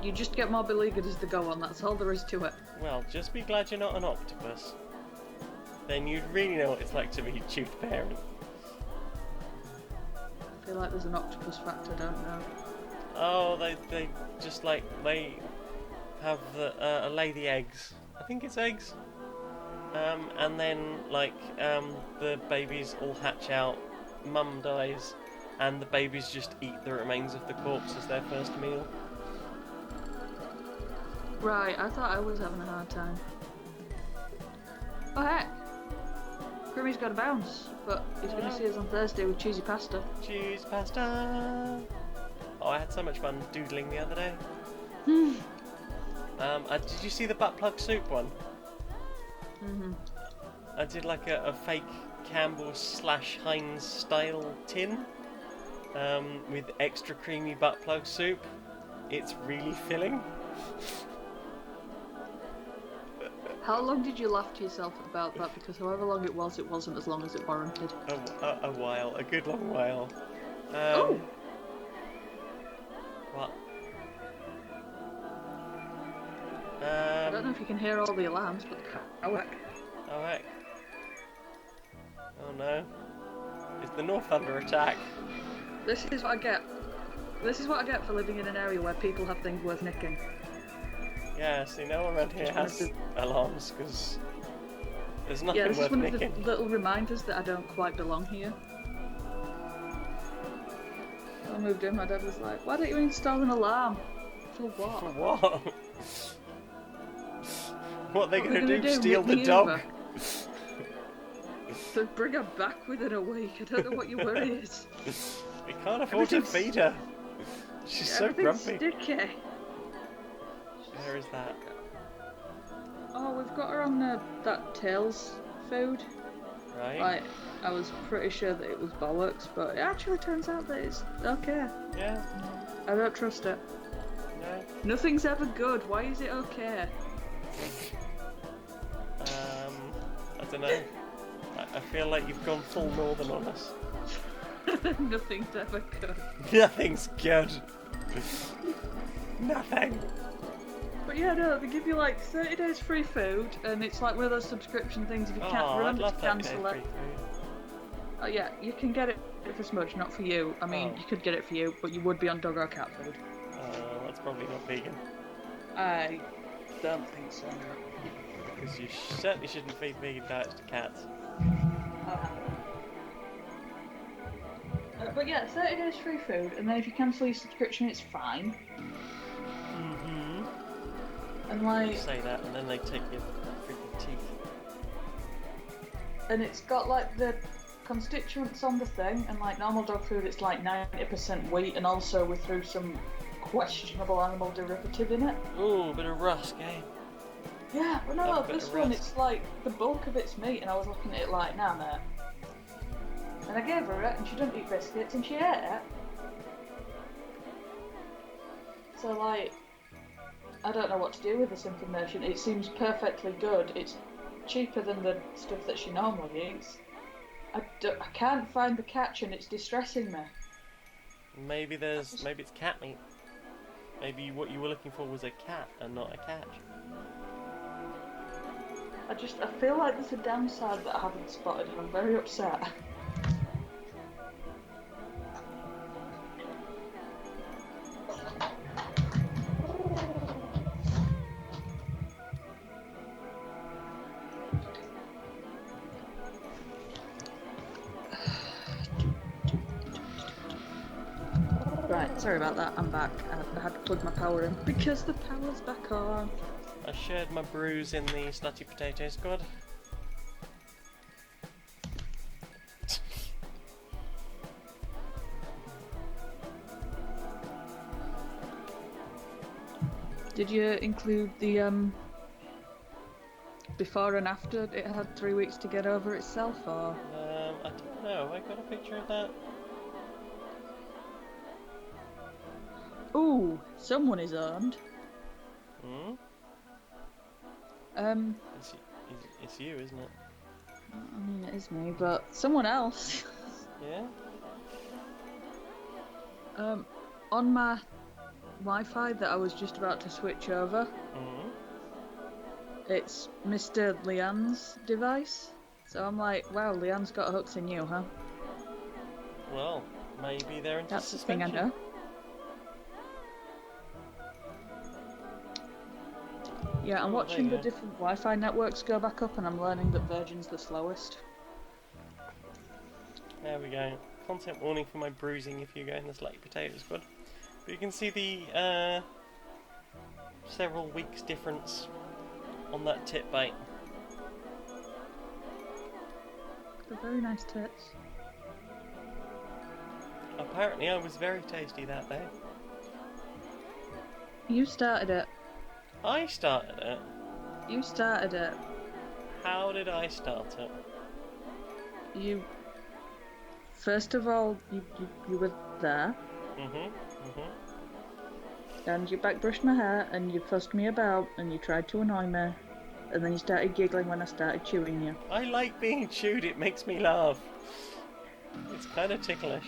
You just get more beleaguered as they go on, that's all there is to it. Well, just be glad you're not an octopus. Then you'd really know what it's like to be a chewed parent. I feel like there's an octopus fact I don't know. Oh, they just like, they have lay the eggs. I think it's eggs. And then, like, the babies all hatch out, mum dies, and the babies just eat the remains of the corpse as their first meal. Right, I thought I was having a hard time. Oh heck! Grimmy's got to bounce, but he's going to see us on Thursday with cheesy pasta. Cheese pasta! Oh, I had so much fun doodling the other day. Did you see the butt plug soup one? Mm-hmm. I did like a fake Campbell/Heinz style tin with extra creamy butt plug soup. It's really filling. How long did you laugh to yourself about that? Because however long it wasn't as long as it warranted. A while, a good long while. Oh! What? I don't know if you can hear all the alarms, but oh heck. Oh heck. Oh no. It's the North under attack. This is what I get. This is what I get for living in an area where people have things worth nicking. Yeah, see, no one around here Just has wanted alarms because there's nothing Yeah, this is worth one nicking. of the little reminders that I don't quite belong here. When I moved in, my dad was like, "Why don't you install an alarm?" For what? For what? What are they What going are to they do? gonna do, Steal rip the me dog? over? So bring her back within a week. I don't know what your worry is. We can't afford to Everything's- feed her. She's so Everything's grumpy. sticky. Where is that? Oh, we've got her on that Tails food. Right? Like, I was pretty sure that it was bollocks, but it actually turns out that it's okay. Yeah. I don't trust it. No. Nothing's ever good. Why is it okay? I don't know. I feel like you've gone full northern on us. Nothing's ever good. Nothing's good. Nothing. But yeah, no, they give you like 30 days free food, and it's like one of those subscription things. If you can't I'd remember love to that cancel free it. food. Oh yeah, you can get it for smudge, not for you. I mean, Oh. you could get it for you, but you would be on dog or cat food. That's probably not vegan. I don't think so. Because you certainly shouldn't feed vegan diets to cats. But yeah, 30 days free food, and then if you cancel your subscription, it's fine. Mm-hmm. And like, You say that, and then they take your freaking teeth. and it's got like the constituents on the thing, and like normal dog food, it's like 90% wheat, and also we threw some questionable animal derivative in it. Ooh, a bit of rusk, eh? Yeah, but no, Have a bit this of one, rust. it's like the bulk of it's meat, and I was looking at it like, nah, mate. And I gave her it, and she didn't eat biscuits, and she ate it. So like, I don't know what to do with this information. It seems perfectly good. It's cheaper than the stuff that she normally eats. I can't find the catch, and it's distressing me. Maybe it's cat meat. Maybe what you were looking for was a cat and not a catch. I feel like there's a downside that I haven't spotted, and I'm very upset. Right, sorry about that, I'm back. I had to plug my power in because the power's back on. I shared my brews in the slutty potato squad. Did you include the before and after it had 3 weeks to get over itself, or? I don't know. Have I got a picture of that? Ooh, someone is owned. Hmm? It's you, isn't it? I mean, it is me, but someone else. Yeah? On my Wi-Fi that I was just about to switch over, Hmm? it's Mr. Leanne's device. So I'm like, wow, Leanne's got hooks in you, huh? Well, maybe they're into That's the thing I suspension. know. Yeah, I'm Oh, watching there the you go. different Wi-Fi networks go back up, and I'm learning that Virgin's the slowest. There we go. Content warning for my bruising if you go in the slutty potato squad. But you can see the several weeks difference on that tit bite. They're very nice tits. Apparently I was very tasty that day. You started it. I started it. You started it. How did I start it? You. First of all, you were there, and you backbrushed my hair, and you fussed me about, and you tried to annoy me, and then you started giggling when I started chewing you. I like being chewed, it makes me laugh. It's kind of ticklish.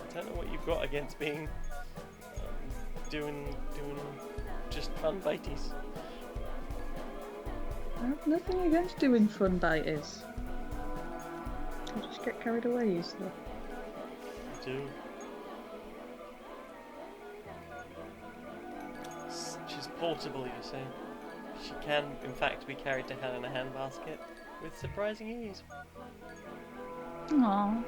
I don't know what you've got against being doing just fun bites. I have nothing against doing fun bites. I just get carried away easily. I do. She's portable, you see. She can, in fact, be carried to hell in a handbasket with surprising ease. Aww.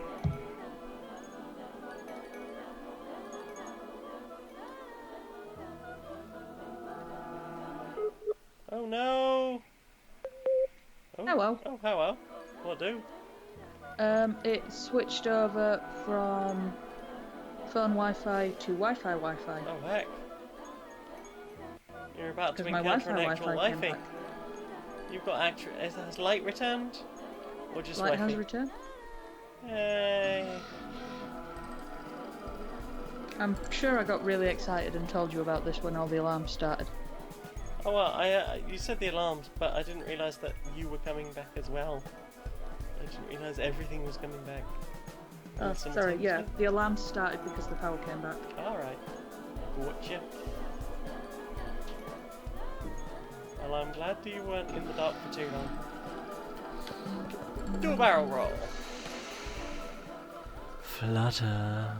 Oh no! Oh, Hello. Oh, hello. What do? It switched over from phone Wi-Fi to Wi-Fi Wi-Fi. Oh heck. You're about to Because my encounter Wi-Fi an actual Wi-Fi came wifey. back. You've got actual. Has light returned? Or just Light has wifey? returned. Yay. I'm sure I got really excited and told you about this when all the alarms started. Oh well, you said the alarms, but I didn't realise that you were coming back as well. I didn't realise everything was coming back. Oh, sorry, yeah, the alarms started because the power came back. Alright. Gotcha. Well, I'm glad you weren't in the dark for too long. Do a barrel roll. Flutter.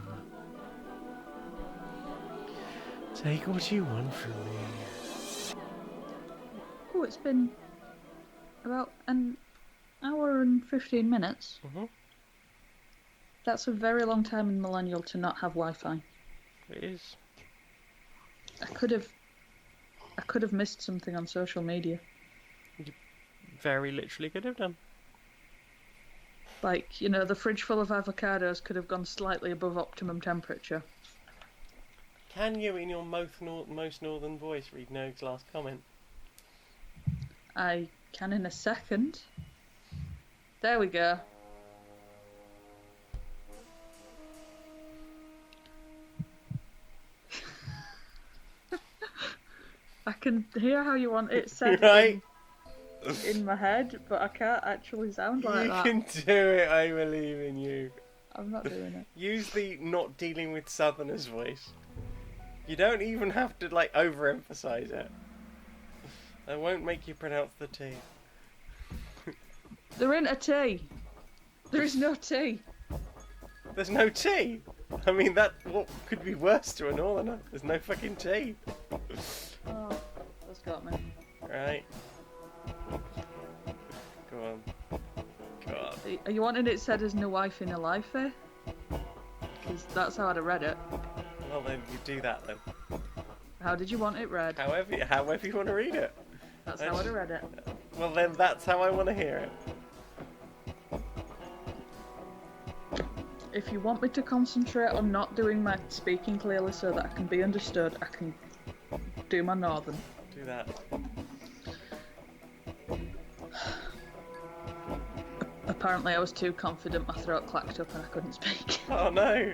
Take what you want from me. Oh, it's been about an hour and 15 minutes. Mm-hmm. That's a very long time in Millennial to not have Wi-Fi. It is. I could have missed something on social media. You very literally could have done. Like, you know, the fridge full of avocados could have gone slightly above optimum temperature. Can you, in your most northern voice, read Nerg's last comment? I can in a second. There we go. I can hear how you want it said Right? in my head, but I can't actually sound like that. You can do it, I believe in you. I'm not doing it. Use the not dealing with southerners voice. You don't even have to, like, overemphasize it. I won't make you pronounce the T. There ain't a T. There is no T. There's no T! I mean, what could be worse to a northerner? There's no fucking T. Oh, that's got me. Right. Go on. Go on. Are you wanting it said as no wife in a life, eh? Because that's how I'd have read it. Well, then you do that then. How did you want it read? However you want to read it. That's how I'd have read it. Well, then that's how I want to hear it. If you want me to concentrate on not doing my speaking clearly so that I can be understood, I can do my northern. Do that. Apparently I was too confident, my throat clacked up and I couldn't speak. Oh no!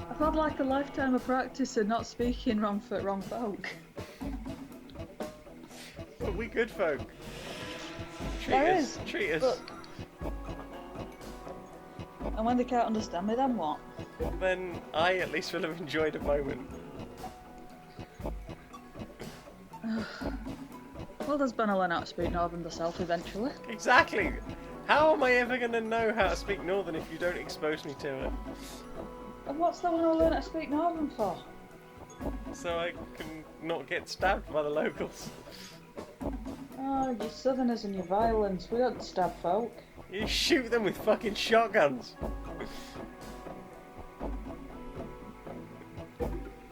I've had like a lifetime of practice of not speaking wrong folk. But we good folk. Treat us. But... And when they can't understand me, then what? Then I at least will have enjoyed a moment. Well, there's been a learn how to speak Northern myself eventually. Exactly! How am I ever going to know how to speak Northern if you don't expose me to it? And what's the one I learn how to speak Northern for? So I can not get stabbed by the locals. Oh, you Southerners and your violence. We don't stab folk. You shoot them with fucking shotguns.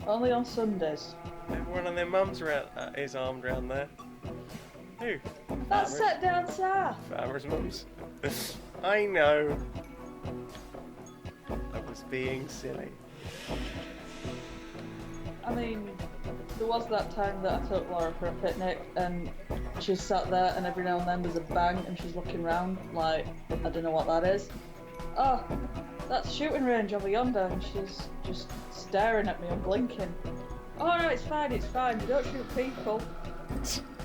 Only on Sundays. Everyone and their mums is armed round there. Who? That's set down south. Farmers' mums. I know. I was being silly. I mean, there was that time that I took Laura for a picnic and she sat there and every now and then there's a bang and she's looking round like, I don't know what that is. Oh, that's a shooting range over yonder, and she's just staring at me and blinking. Oh no, it's fine, we don't shoot people.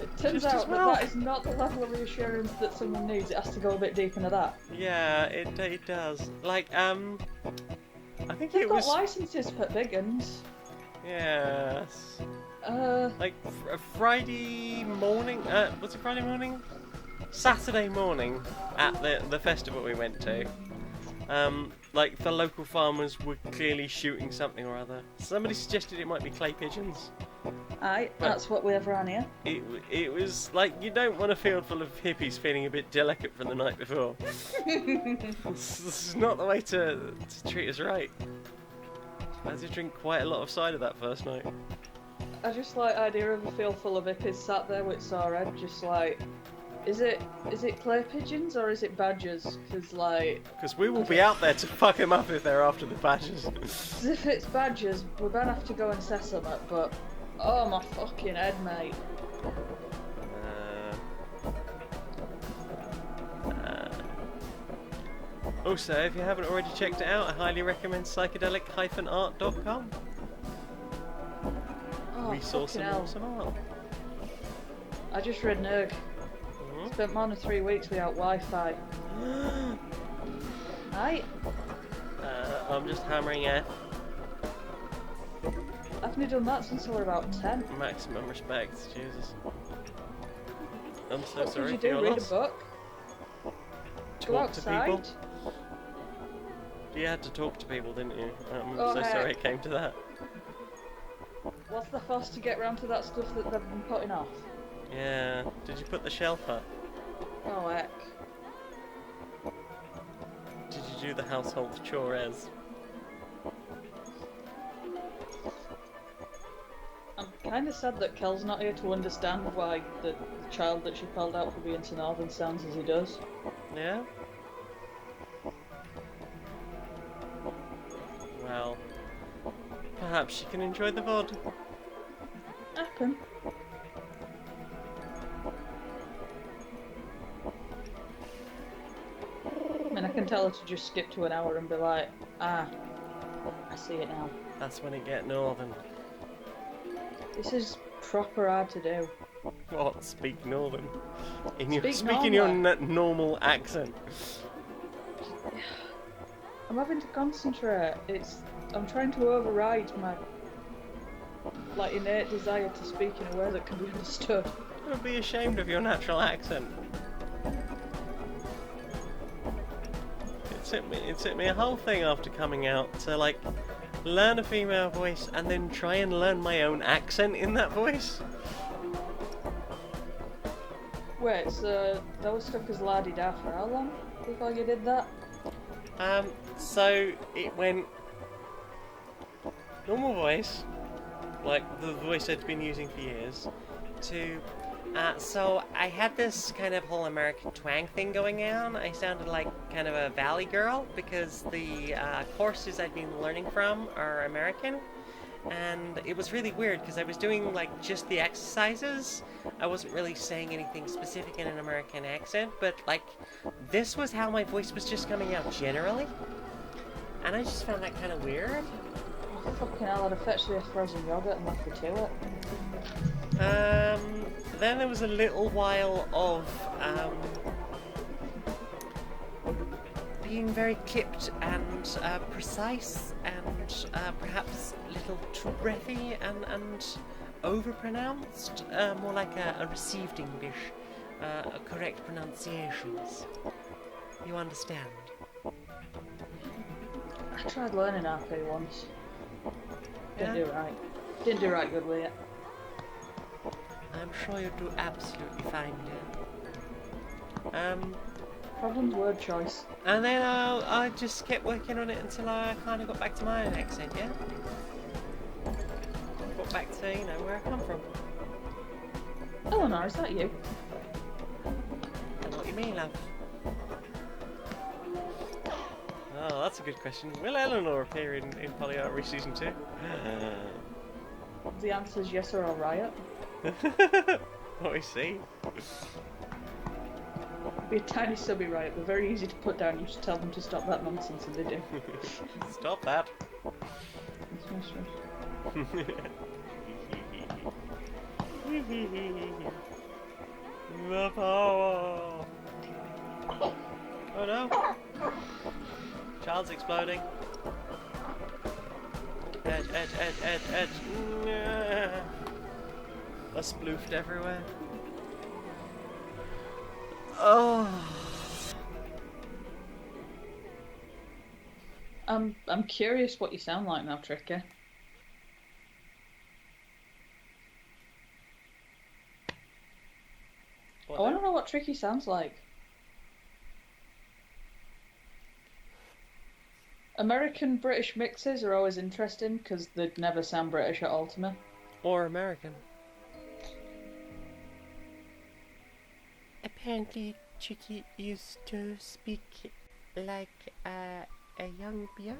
It turns out that is not the level of reassurance that someone needs. It has to go a bit deep into that. Yeah, it does. Like, I think They've it was... got licenses for big uns. Yes. Like, Friday morning, was it Friday morning? Saturday morning at the festival we went to. Like, the local farmers were clearly shooting something or other. Somebody suggested it might be clay pigeons. Aye, that's what we have around here. It was like, you don't want a field full of hippies feeling a bit delicate from the night before. This is not the way to treat us right. I had to drink quite a lot of cider that first night. I just like the idea of a field full of hippies sat there with sore head, just like, is it clay pigeons or is it badgers? Because we will be out there to fuck them up if they're after the badgers. If it's badgers, we're gonna have to go and assess them, but oh my fucking head, mate. Also, if you haven't already checked it out, I highly recommend psychedelic-art.com. Oh, Resource fucking and hell. awesome art. I just read Nerg. Spent more than 3 weeks without Wi-Fi. Right? I'm just hammering F. I've only done that since I was about 10. Maximum respect, Jesus. I'm so What sorry could for you your do? Read loss. a book? Go Talk to outside? people. You had to talk to people, didn't you? I'm Oh, so heck. sorry it came to that. What's the fuss to get round to that stuff that they've been putting off? Yeah. Did you put the shelf up? Oh heck. Did you do the household chores? I'm kind of sad that Kel's not here to understand why the child that she called out for being so northern sounds as he does. Yeah? Well, perhaps she can enjoy the VOD. Happen. I mean, I can tell her to just skip to an hour and be like, ah, I see it now. That's when it get northern. This is proper hard to do. What? Speak northern? In your, Speak speak in your normally. normal accent. I'm having to concentrate. I'm trying to override my innate desire to speak in a way that can be understood. Don't be ashamed of your natural accent. It took me a whole thing after coming out to like learn a female voice and then try and learn my own accent in that voice. Wait, so that was stuck as la-di-da for how long before you did that? So it went normal voice, like the voice I'd been using for years, to so I had this kind of whole American twang thing going on. I sounded like kind of a valley girl because the courses I'd been learning from are American. And it was really weird because I was doing like just the exercises. I wasn't really saying anything specific in an American accent, but like this was how my voice was just coming out generally. And I just found that kind of weird. Oh, fucking hell, I'd have fetched the frozen yogurt and left you to it. Then there was a little while of being very clipped and precise and perhaps a little too breathy and overpronounced, more like a received English, correct pronunciations. You understand? I tried learning RP once. Yeah? Didn't do right good with it. I'm sure you'll do absolutely fine, dear. Problem's word choice. And then I just kept working on it until I kind of got back to my own accent, yeah? Got back to, you know, where I come from. Eleanor, is that you? And what you mean, love? Oh, that's a good question. Will Eleanor appear in Polyarmory Season 2? The answer's yes or a riot. What we see. Be a tiny subby riot, but very easy to put down. You just tell them to stop that nonsense and they do. Stop that. The power. Oh no. Child's exploding. Edge. A sploofed everywhere. Oh. I'm curious what you sound like now, Tricky. I want to know what Tricky sounds like. American British mixes are always interesting because they'd never sound British at all to me. Or American. Apparently, Tricky used to speak like a young Björk.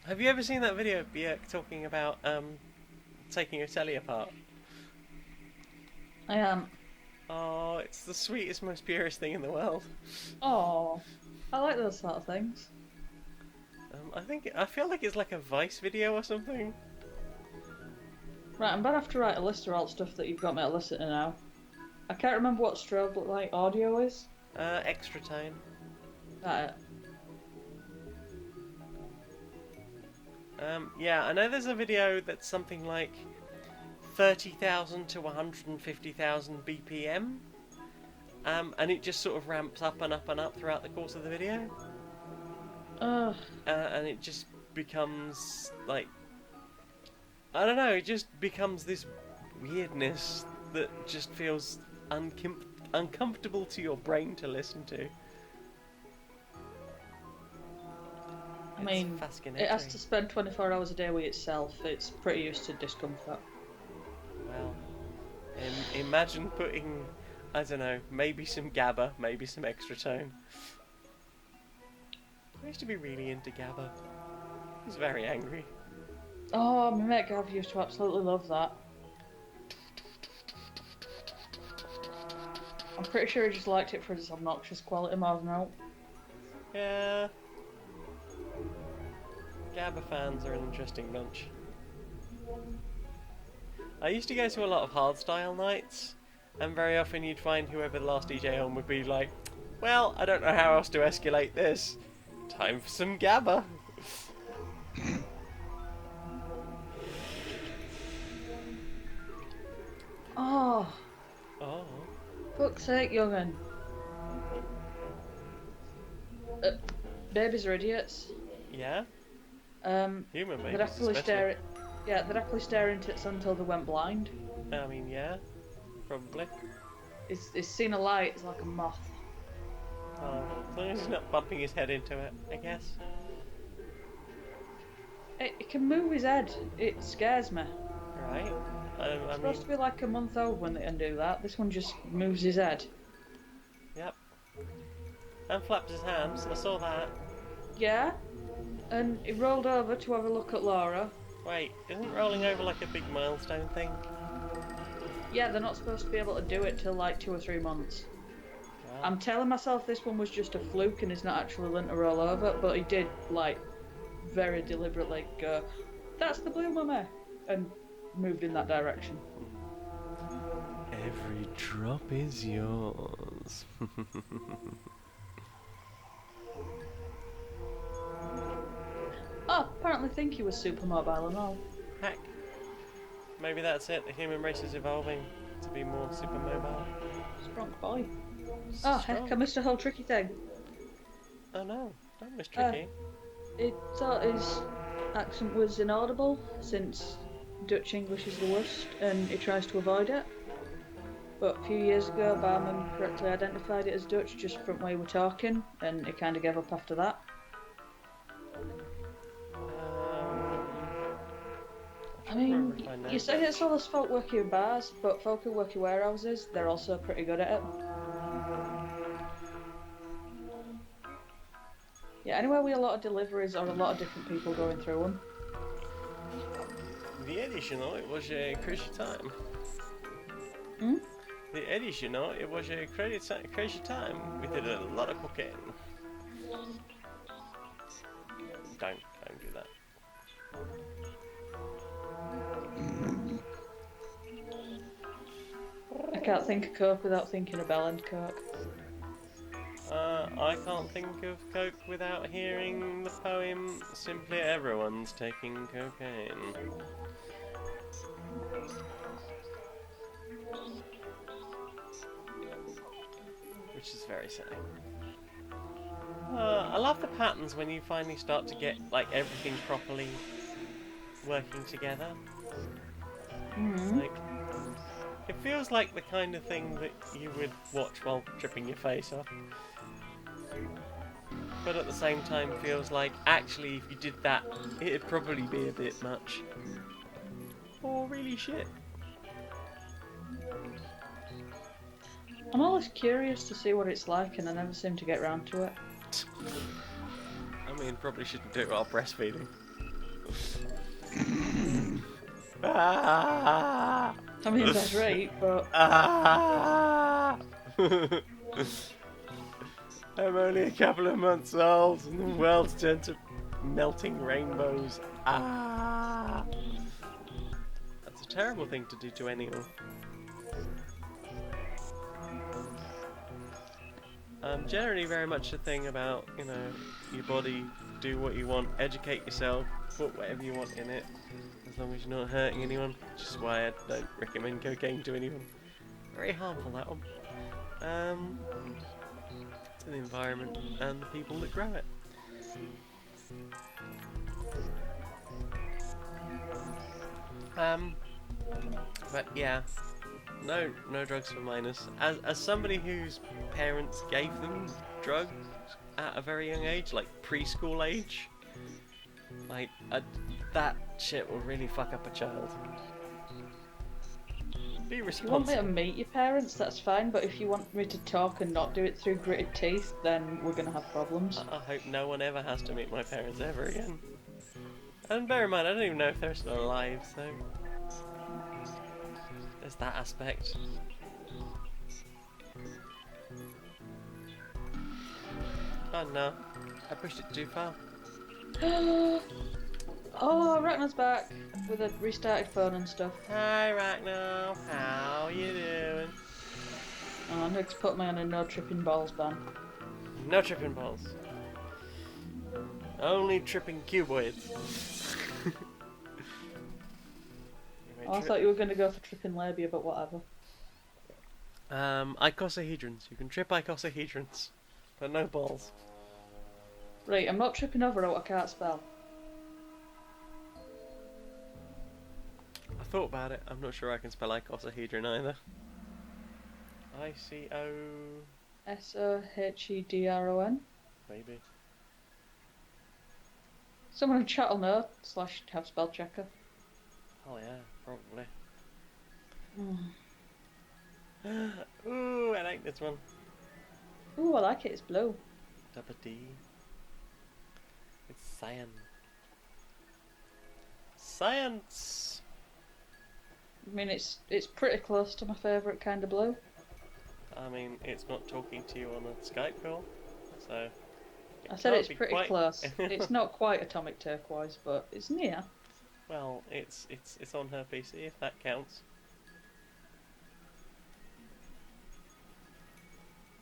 Have you ever seen that video of Björk talking about taking her telly apart? I am. Oh, it's the sweetest, most purest thing in the world. Oh, I like those sort of things. I feel like it's like a Vice video or something. Right, I'm about to have to write a list of all the stuff that you've got me to listen to now. I can't remember what strobe like audio is. Extra tone. That Yeah, I know there's a video that's something like 30,000 to 150,000 BPM, and it just sort of ramps up and up and up throughout the course of the video. And it just becomes like, I don't know, it just becomes this weirdness that just feels uncomfortable to your brain to listen to. I mean, it has to spend 24 hours a day with itself. It's pretty used to discomfort. Well, imagine putting, I don't know, maybe some GABA, maybe some extra tone. I used to be really into GABA. He was very angry. Oh, my mate Gav used to absolutely love that. I'm pretty sure he just liked it for its obnoxious quality more than out. Yeah. GABA fans are an interesting bunch. I used to go to a lot of hardstyle nights, and very often you'd find whoever the last DJ on would be like, well, I don't know how else to escalate this. Time for some GABA. Oh. Fuck's sake, young'un. Babies are idiots. Yeah? Human babies they'd happily stare into it until they went blind. I mean, yeah. Probably. It's seen a light, it's like a moth. Oh, as long as he's not bumping his head into it, I guess. It can move his head. It scares me. Right. It's supposed to be like a month old when they can do that. This one just moves his head. Yep. And flaps his hands. I saw that. Yeah. And he rolled over to have a look at Laura. Wait, isn't rolling over like a big milestone thing? Yeah, they're not supposed to be able to do it till like 2 or 3 months. Wow. I'm telling myself this one was just a fluke and he's not actually learnt to roll over, but he did, like, very deliberately go, "That's the blue mummy," and moved in that direction. Every drop is yours. Oh, apparently Thinky was super mobile and all. Heck. Maybe that's it. The human race is evolving to be more super mobile. Strong boy. Oh, heck, I missed a whole tricky thing. Oh no, don't miss tricky. He thought his accent was inaudible, since Dutch English is the worst, and he tries to avoid it. But a few years ago, Barman correctly identified it as Dutch just from the way we're talking, and he kind of gave up after that. I mean, you say it's all this folk working in bars, but folk who work in warehouses, they're also pretty good at it. Yeah, anywhere with a lot of deliveries or a lot of different people going through them. The additional, it was a crazy time. Hmm? The additional, it was a crazy time. We did a lot of cocaine. Don't do that. I can't think of Coke without thinking of Bell and Coke. I can't think of Coke without hearing the poem, simply everyone's taking cocaine. Which is very silly. I love the patterns when you finally start to get like everything properly working together. Mm-hmm. Like, it feels like the kind of thing that you would watch while tripping your face off. But at the same time feels like, actually, if you did that, it'd probably be a bit much. Or really shit. I'm always curious to see what it's like, and I never seem to get round to it. I mean, probably shouldn't do it while breastfeeding. Ah! I mean, that's right, but... Ah! I'm only a couple of months old, and the world's turned to melting rainbows. Ah! That's a terrible thing to do to anyone. Generally very much a thing about, you know, your body, do what you want, educate yourself, put whatever you want in it, as long as you're not hurting anyone, which is why I don't recommend cocaine to anyone. Very harmful, that one. to the environment and the people that grow it. But yeah, no drugs for minors. As somebody whose parents gave them drugs at a very young age, like preschool age, like that shit will really fuck up a child. Be responsible. If you want me to meet your parents, that's fine, but if you want me to talk and not do it through gritted teeth, then we're gonna have problems. I hope no one ever has to meet my parents ever again. And bear in mind, I don't even know if they're still alive, so there's that aspect. Oh no, I pushed it too far. Oh, Ragnar's back with a restarted phone and stuff. Hi Ragnar, how you doing? Oh, Nick's put me on a no tripping balls ban. No tripping balls. Only tripping cuboids. Oh, I thought you were going to go for tripping labia, but whatever. Icosahedrons. You can trip icosahedrons, but no balls. Right, I'm not tripping over what I can't spell. I thought about it. I'm not sure I can spell icosahedron either. I-C-O... S-O-H-E-D-R-O-N? Maybe. Someone in chat will know, / have spell checker. Oh yeah, probably. Mm. Ooh, I like this one. Ooh, I like it, it's blue. Double D. It's cyan. Science! I mean, it's pretty close to my favourite kind of blue. I mean, it's not talking to you on a Skype call, so... I said it's pretty close. It's not quite atomic turquoise, but it's near. Well, it's on her PC, if that counts.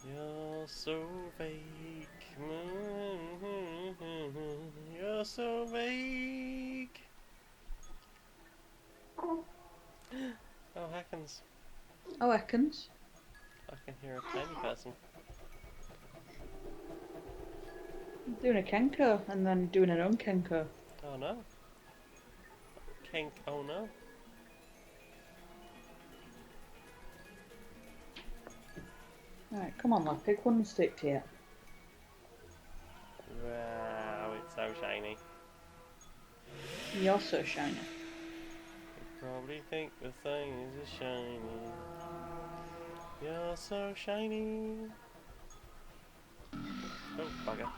You're so vague. You're so vague. Oh, heckens. Oh, heckens. I can hear a tiny person. Doing a kenko and then doing an unkenko. Oh no. Kink, oh no. Right, come on, lad, pick one and stick to it. Wow, it's so shiny. You're so shiny. You probably think the thing is shiny. You're so shiny. Oh, bugger.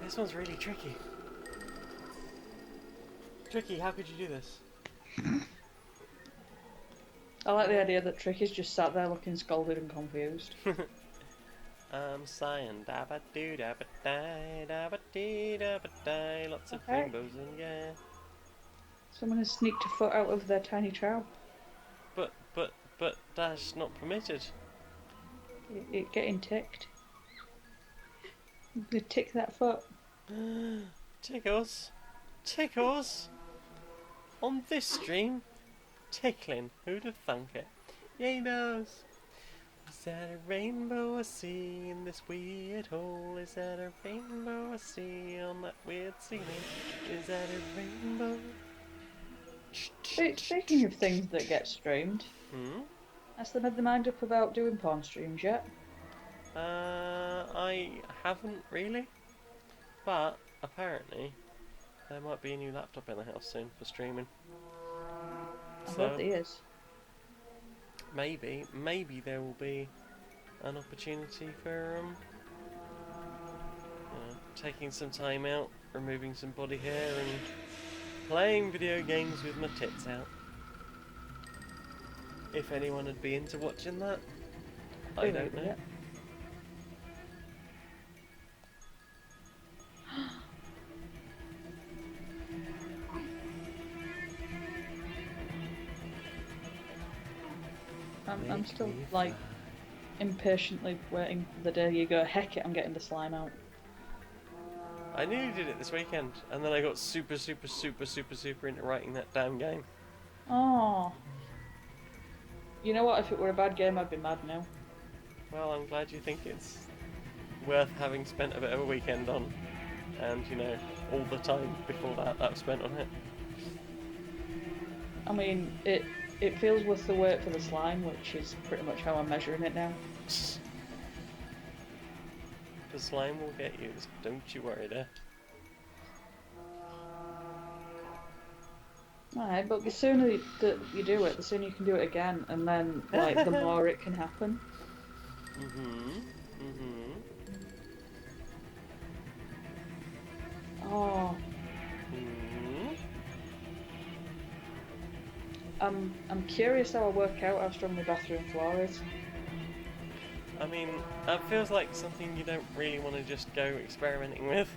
This one's really tricky. Tricky, how could you do this? I like the idea that Tricky's just sat there looking scalded and confused. I'm sighing, dabba doo dabba die, dabba dee dabba die. Lots of Okay. rainbows in the air. Someone has sneaked a foot out of their tiny trow. But that's not permitted. It getting ticked. I'm gonna tick that foot. Tickles. Tickles. On this stream, tickling. Who'd have thunk it? Yay knows. Is that a rainbow I see in this weird hole? Is that a rainbow I see on that weird ceiling? Is that a rainbow? Speaking of things that get streamed, has they made their mind up about doing porn streams yet? I haven't really, but apparently there might be a new laptop in the house soon for streaming. I hope there is. Maybe there will be an opportunity for taking some time out, removing some body hair, and playing video games with my tits out. If anyone would be into watching that, I don't know. Yet. I'm still like impatiently waiting for the day you go, heck it, I'm getting the slime out. I nearly did it this weekend, and then I got super into writing that damn game. Oh. You know what, if it were a bad game I'd be mad now. Well, I'm glad you think it's worth having spent a bit of a weekend on, and you know, all the time before that was spent on it. I mean, it feels worth the wait for the slime, which is pretty much how I'm measuring it now. The slime will get you, don't you worry there. Alright, but the sooner that you do it, the sooner you can do it again, and then, like, the more it can happen. Oh. I'm curious how I work out how strong my bathroom floor is. I mean, that feels like something you don't really want to just go experimenting with.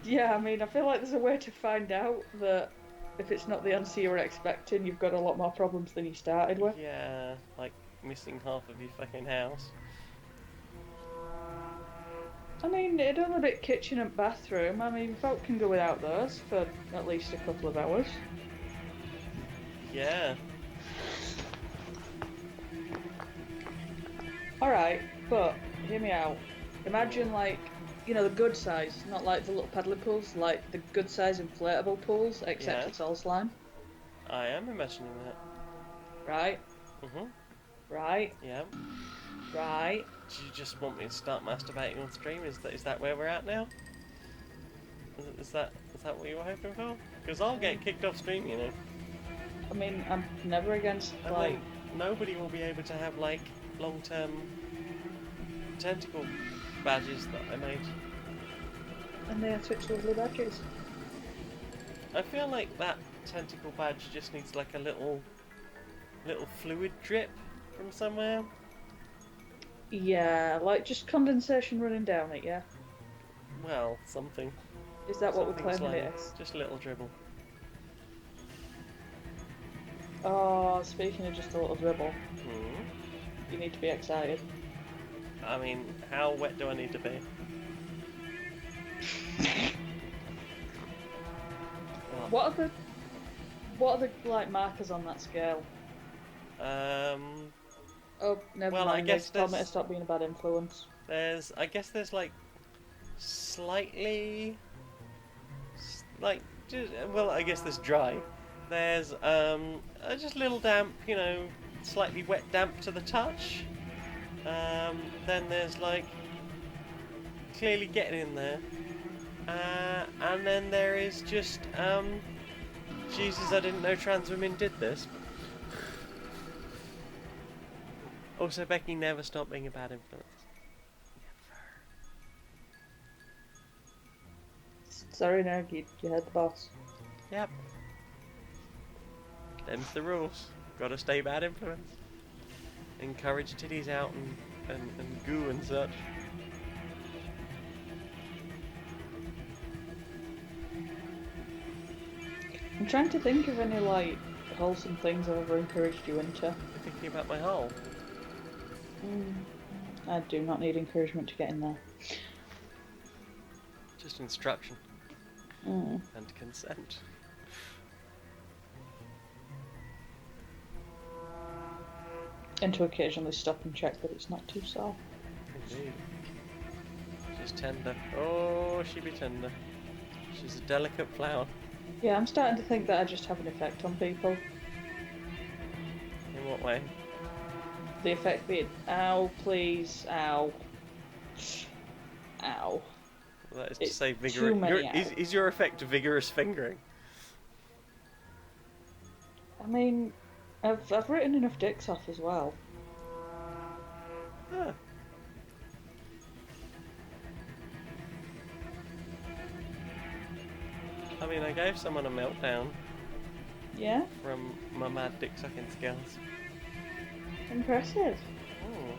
Yeah, I mean, I feel like there's a way to find out that if it's not the answer you were expecting, you've got a lot more problems than you started with. Yeah, like missing half of your fucking house. I mean, it'd only be kitchen and bathroom. I mean, folk can go without those for at least a couple of hours. Yeah. Alright, but hear me out. Imagine, like, you know, the good size, not like the little paddling pools, like the good size inflatable pools, except it's all slime. I am imagining that. Right? Right? Yeah. Right? Do you just want me to start masturbating on stream? Is that where we're at now? Is that what you were hoping for? Because I'll get kicked off stream, you know. I mean, I'm never against, And like... then nobody will be able to have, like, long-term tentacle badges that I made. And they are such lovely badges. I feel like that tentacle badge just needs, like, a little fluid drip from somewhere. Yeah, like just condensation running down it, yeah? Well, something. Is that what we're Something claiming slimy. it is? Just a little dribble. Oh, speaking of just a little dribble, Hmm. you need to be excited. I mean, how wet do I need to be? What are the like markers on that scale? Oh, never Well, mind. I guess They told me to there's stop being a bad influence. I guess there's like slightly, like, well, I guess there's dry. There's just a little damp, you know, slightly wet damp to the touch. Then there's like clearly getting in there. And then there is just Jesus, I didn't know trans women did this. Also, Becky never stopped being a bad influence. Sorry, no, you heard the boss. Yep. Them's the rules. Gotta stay bad influence. Encourage titties out and goo and such. I'm trying to think of any, like, wholesome things I've ever encouraged you into. You're thinking about my hole. I do not need encouragement to get in there. Just instruction. And consent. And to occasionally stop and check that it's not too sore. Indeed. She's tender. Oh, she be tender. She's a delicate flower. Yeah, I'm starting to think that I just have an effect on people. In what way? The effect being, ow, please, ow. Ow. Well, that is to It's say too many is your effect vigorous fingering? I mean, I've written enough dicks off as well. Huh. I mean, I gave someone a meltdown Yeah? from my mad dick sucking skills. Impressive. Oh.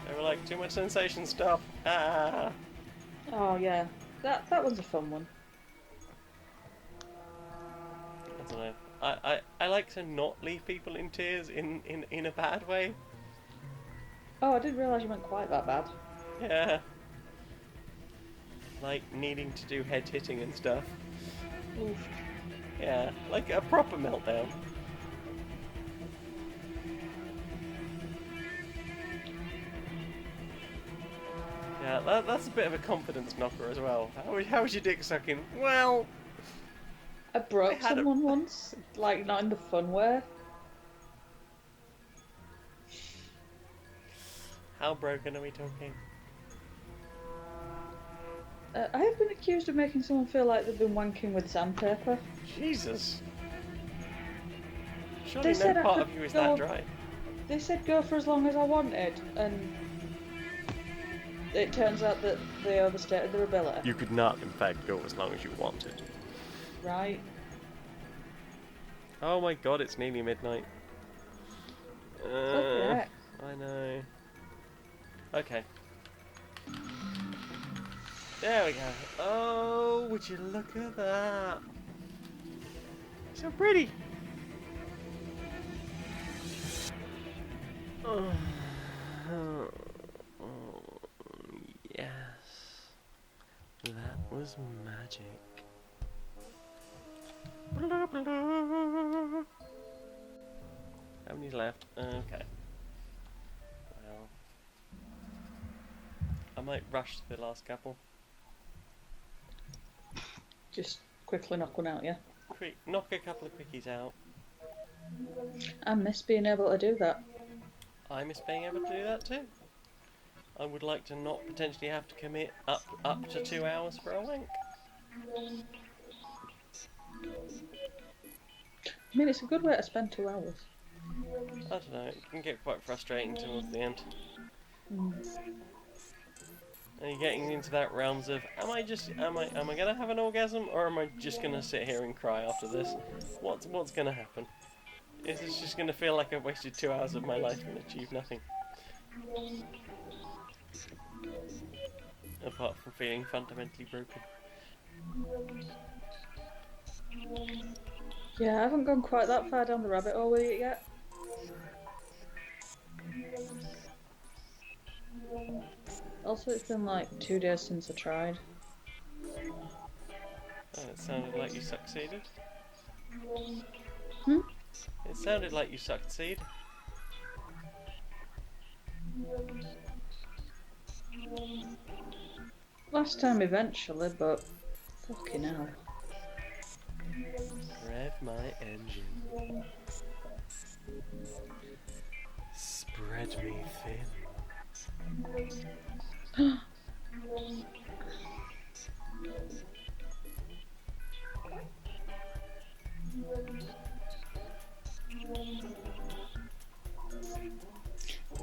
They were like, too much sensation, stop. Ah. Oh yeah, that one's a fun one. I don't know. I like to not leave people in tears in a bad way. Oh, I didn't realise you went quite that bad. Yeah. Like needing to do head hitting and stuff. Oof. Yeah, like a proper meltdown. Yeah, that's a bit of a confidence knocker as well. How was your dick sucking? Well, I broke someone once, like not in the fun way. How broken are we talking? I have been accused of making someone feel like they've been wanking with sandpaper. Jesus. They Surely no said I part could of you is go. that dry. They said go for as long as I wanted, and it turns out that they overstated their ability. You could not, in fact, go as long as you wanted. Right. Oh my god, it's nearly midnight. Flippin' heck. I know. Okay. There we go. Oh, would you look at that? So pretty. Oh, yes. That was magic. How many's left? Okay. Well, I might rush to the last couple. Just quickly knock one out, yeah? Quick, knock a couple of quickies out. I miss being able to do that. I miss being able to do that too. I would like to not potentially have to commit up to 2 hours for a wank. I mean, it's a good way to spend 2 hours. I don't know, it can get quite frustrating towards the end. And you're getting into that realms of, am I gonna have an orgasm, or am I just gonna sit here and cry after this? What's gonna happen? Is this just gonna feel like I've wasted 2 hours of my life and achieved nothing? Apart from feeling fundamentally broken. Yeah, I haven't gone quite that far down the rabbit hole with it yet. Also, it's been like 2 days since I tried. Oh, it sounded like you succeeded. Hmm? It sounded like you succeed. Last time eventually, but fucking hell. Rev my engine. Spread me thin.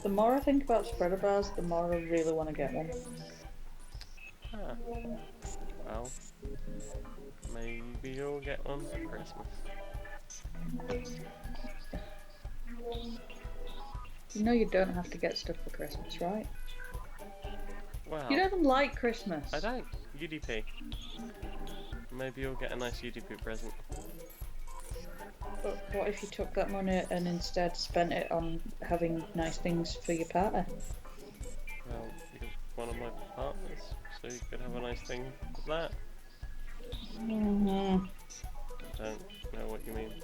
The more I think about spreader bars, the more I really want to get one. Huh. Well, maybe you'll get one for Christmas. You know you don't have to get stuff for Christmas, right? Well, You don't even like Christmas. I don't. UDP. Maybe you'll get a nice UDP present. But what if you took that money and instead spent it on having nice things for your partner? Well, you're one of my partners, so you could have a nice thing with that. Mm-hmm. I don't know what you mean.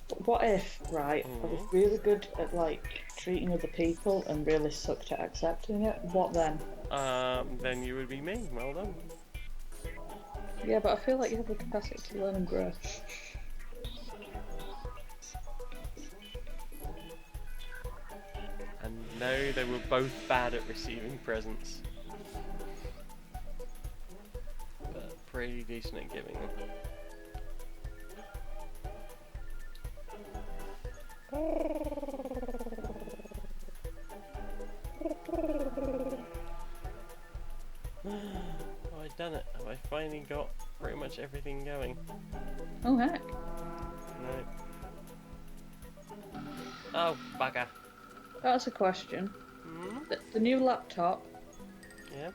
But what if, right, I was really good at like treating other people and really sucked at accepting it? What then? Then you would be me. Well done. Yeah, but I feel like you have the capacity to learn and grow. And no, they were both bad at receiving presents. But pretty decent at giving them. Oh, I've done it. Have I finally got pretty much everything going? Oh heck. No. Oh, bugger. That's a question. Hmm? The new laptop, Yeah?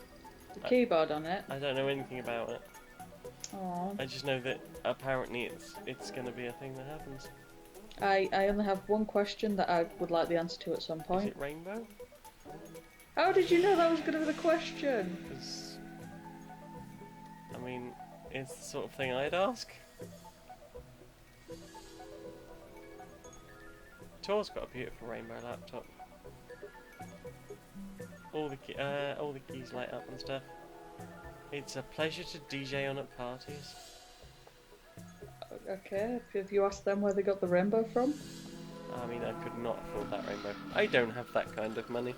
the keyboard on it. I don't know anything about it. Oh. I just know that apparently it's going to be a thing that happens. I only have one question that I would like the answer to at some Is point. it rainbow? How did you know that was going to be the question? Because, I mean, it's the sort of thing I'd ask. Tor's got a beautiful rainbow laptop. All the keys light up and stuff. It's a pleasure to DJ on at parties. Okay, have you asked them where they got the rainbow from? I mean, I could not afford that rainbow. I don't have that kind of money.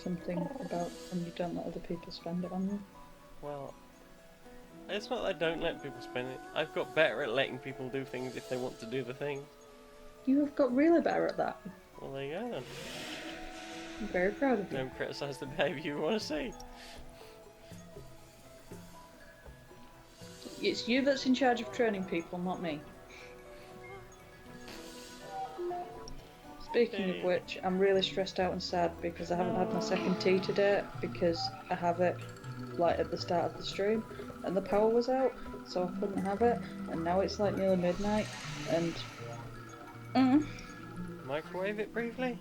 Something about when you don't let other people spend it on you. Well, it's not that I don't let people spend it. I've got better at letting people do things if they want to do the thing. You have got really better at that. Well, there you go then. I'm very proud of you. Don't criticise the behaviour you want to see. It's you that's in charge of training people, not me. Speaking of which, I'm really stressed out and sad because I haven't had my second tea today because I have it like at the start of the stream and the power was out, so I couldn't have it, and now it's like nearly midnight and Microwave it briefly?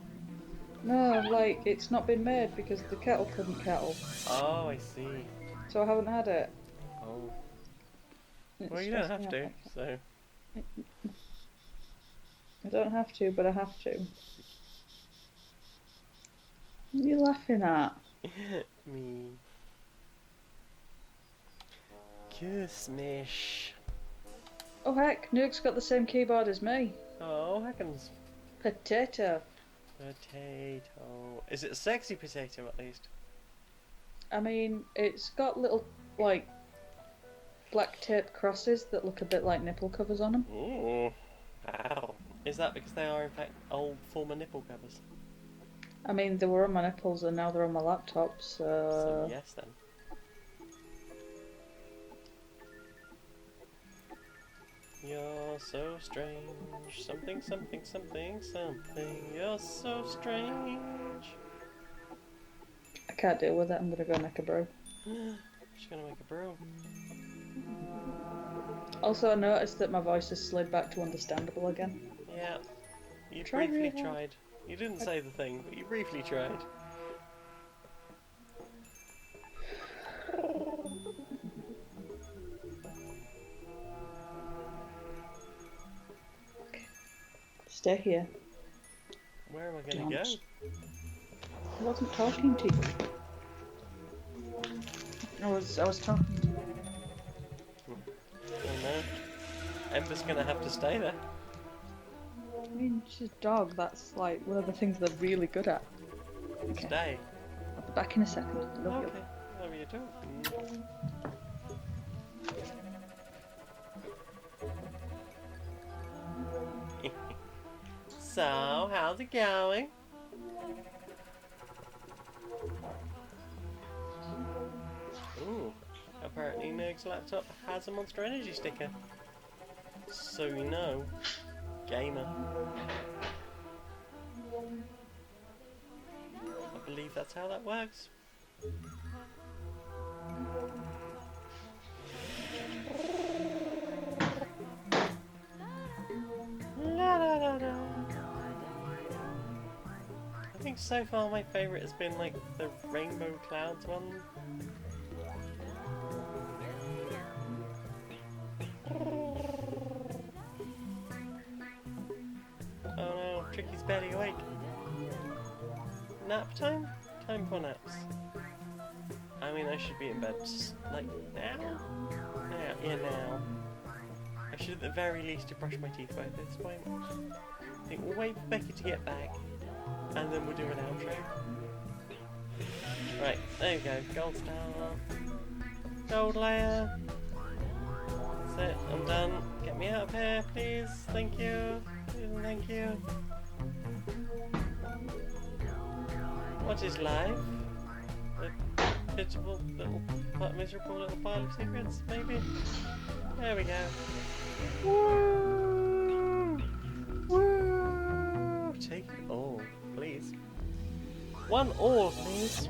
no, like it's not been made because the kettle couldn't kettle. Oh, I see. So I haven't had it. Oh. It's Well, you don't have stressing to, out. so... I don't have to, but I have to. What are you laughing at? Me. Kismish. Oh heck, Nuke's got the same keyboard as me. Oh, heckens. Potato. Potato. Is it a sexy potato at least? I mean, it's got little, like, black tape crosses that look a bit like nipple covers on them. Ooh. Wow. Is that because they are in fact old former nipple covers? I mean, they were on my nipples and now they're on my laptop, So yes then. You're so strange. Something, something, something, something. You're so strange. I can't deal with it. I'm gonna go make a brew. She's gonna make a brew. Also, I noticed that my voice has slid back to understandable again. Yeah. You Tried briefly really hard. tried. You didn't say the thing, but you briefly tried. Stay here. Where am I gonna go? I wasn't talking to you. I was talking to you. Oh no. Ember's gonna have to stay there. I mean, she's a dog. That's like one of the things they're really good at. Okay. Stay. I'll be back in a second. Love Okay. Whatever you do. So, how's it going? Ooh, apparently Nerg's laptop has a Monster Energy sticker. So you know, gamer. I believe that's how that works. La la la la. I think so far my favourite has been like the Rainbow Clouds one. Oh no, Tricky's barely awake. Nap time? Time for naps. I mean, I should be in bed, like, now? Yeah, now. I should at the very least have brushed my teeth by this point. I think we'll wait for Becky to get back, and then we'll do an outro. Right, there you go, gold star. Gold layer. That's it, I'm done. Get me out of here, please. Thank you. Please and thank you. What is life? A pitiful little, miserable little pile of secrets, maybe? There we go. Woo! Woo! Take it all, please. One all, please.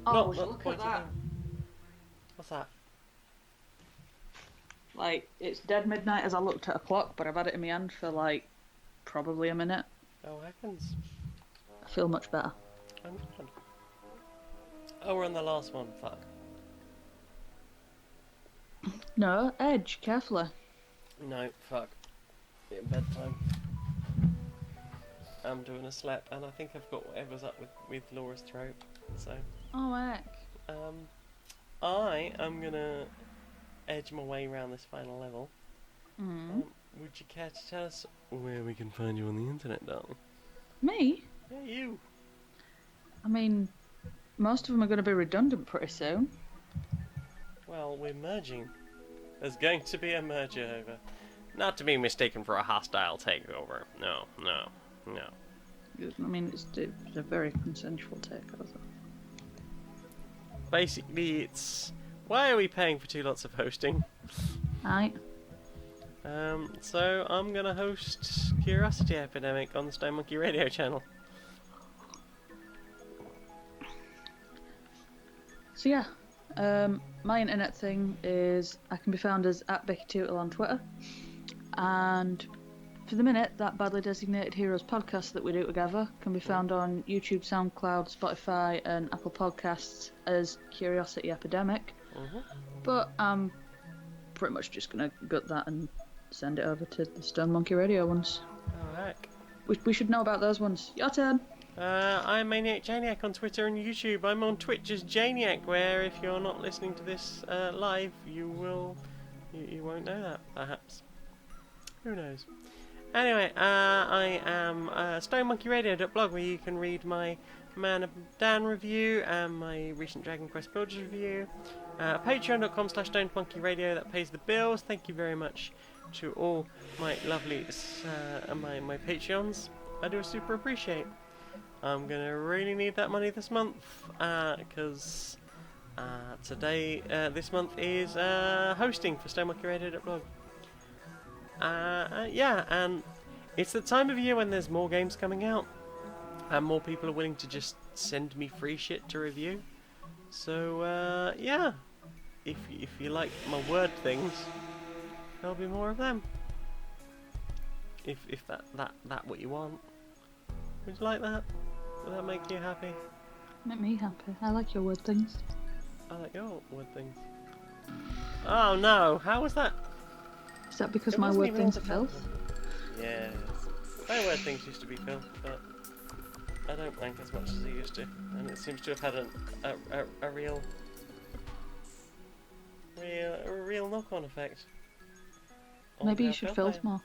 Oh, Not look at that. What's that? Like, it's dead midnight as I looked at a clock, but I've had it in my hand for like probably a minute. Oh, heavens. I feel much better. I'm glad. Oh, we're on the last one. Fuck. No, Edge, carefully. No, fuck. It's bedtime. I'm doing a slap, and I think I've got whatever's up with Laura's throat. So. Oh, heck. I am gonna edge my way around this final level. Would you care to tell us where we can find you on the internet, darling? Me? Yeah, you. I mean, most of them are going to be redundant pretty soon. Well, we're merging. There's going to be a merger over. Not to be mistaken for a hostile takeover. No. I mean, it's a very consensual takeover. Basically, it's... Why are we paying for 2 lots of hosting? Aye. So I'm gonna host Curiosity Epidemic on the Stone Monkey Radio channel. So yeah, my internet thing is I can be found as @BeckyTootle on Twitter, and for the minute, that badly designated Heroes podcast that we do together can be found on YouTube, SoundCloud, Spotify, and Apple Podcasts as Curiosity Epidemic. But I'm pretty much just gonna gut that and send it over to the Stone Monkey Radio ones. Oh, heck. We should know about those ones. Your turn. I'm Maniac Janiac on Twitter and YouTube. I'm on Twitch as Janiac, where if you're not listening to this live, you won't know that, perhaps. Who knows? Anyway, I am stonemonkeyradio.blog, where you can read my Man of Dan review and my recent Dragon Quest Builders review. Patreon.com/stonemonkeyradio, that pays the bills. Thank you very much to all my lovely my Patreons. I do super appreciate. I'm gonna really need that money this month, because this month is hosting for stonemonkeyradio.blog. Yeah, and it's the time of year when there's more games coming out, and more people are willing to just send me free shit to review. So, yeah, if you like my word things, there'll be more of them. If that what you want. Would you like that? Will that make you happy? Make me happy. I like your word things. I like your word things. Oh no, how was that? Is that because my word things are filth? Yes. My word things used to be filth, but I don't wank as much as I used to, and it seems to have had a real knock-on effect. Maybe you should filth more.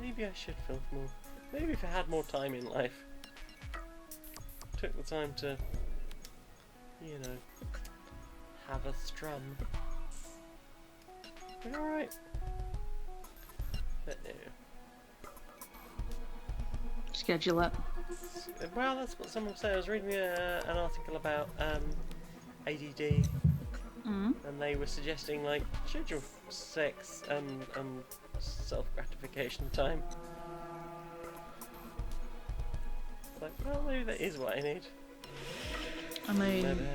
Maybe I should filth more. Maybe if I had more time in life, took the time to, have a strum. Be alright. But no. Schedule it. Well, that's what someone said. I was reading an article about ADD, and they were suggesting schedule sex and self-gratification time. Well, maybe that is what I need. I mean,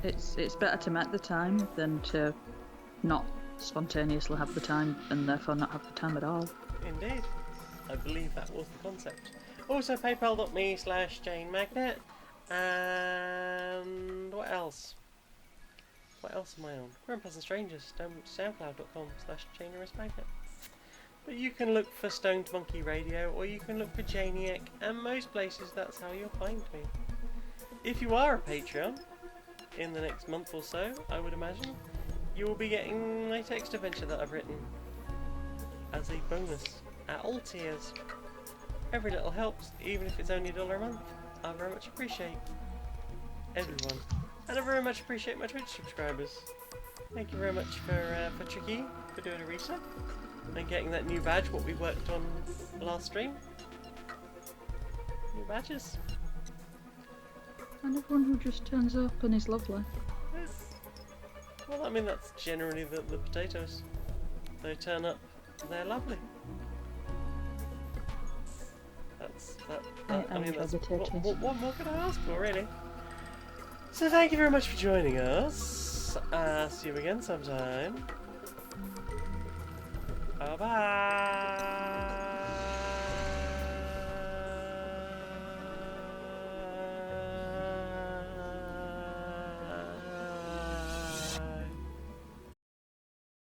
it's better to make the time than to not spontaneously have the time and therefore not have the time at all. Indeed. I believe that was the concept. Also, paypal.me/JaneMagnet. And what else? What else am I on? We're on Pleasant Strangers. SoundCloud.com/JaneMagnet. But you can look for Stoned Monkey Radio, or you can look for Janiac, and most places that's how you'll find me. If you are a Patreon, in the next month or so, I would imagine, you will be getting my text adventure that I've written as a bonus at all tiers. Every little helps, even if it's only $1 a month. I very much appreciate everyone, and I very much appreciate my Twitch subscribers. Thank you very much for Tricky for doing a reset and getting that new badge, what we worked on last stream. New badges. And everyone who just turns up and is lovely. Yeah. Well, I mean, that's generally the potatoes. They turn up, they're lovely. I mean, that's what more could I ask for, really? So thank you very much for joining us. See you again sometime. Bye bye.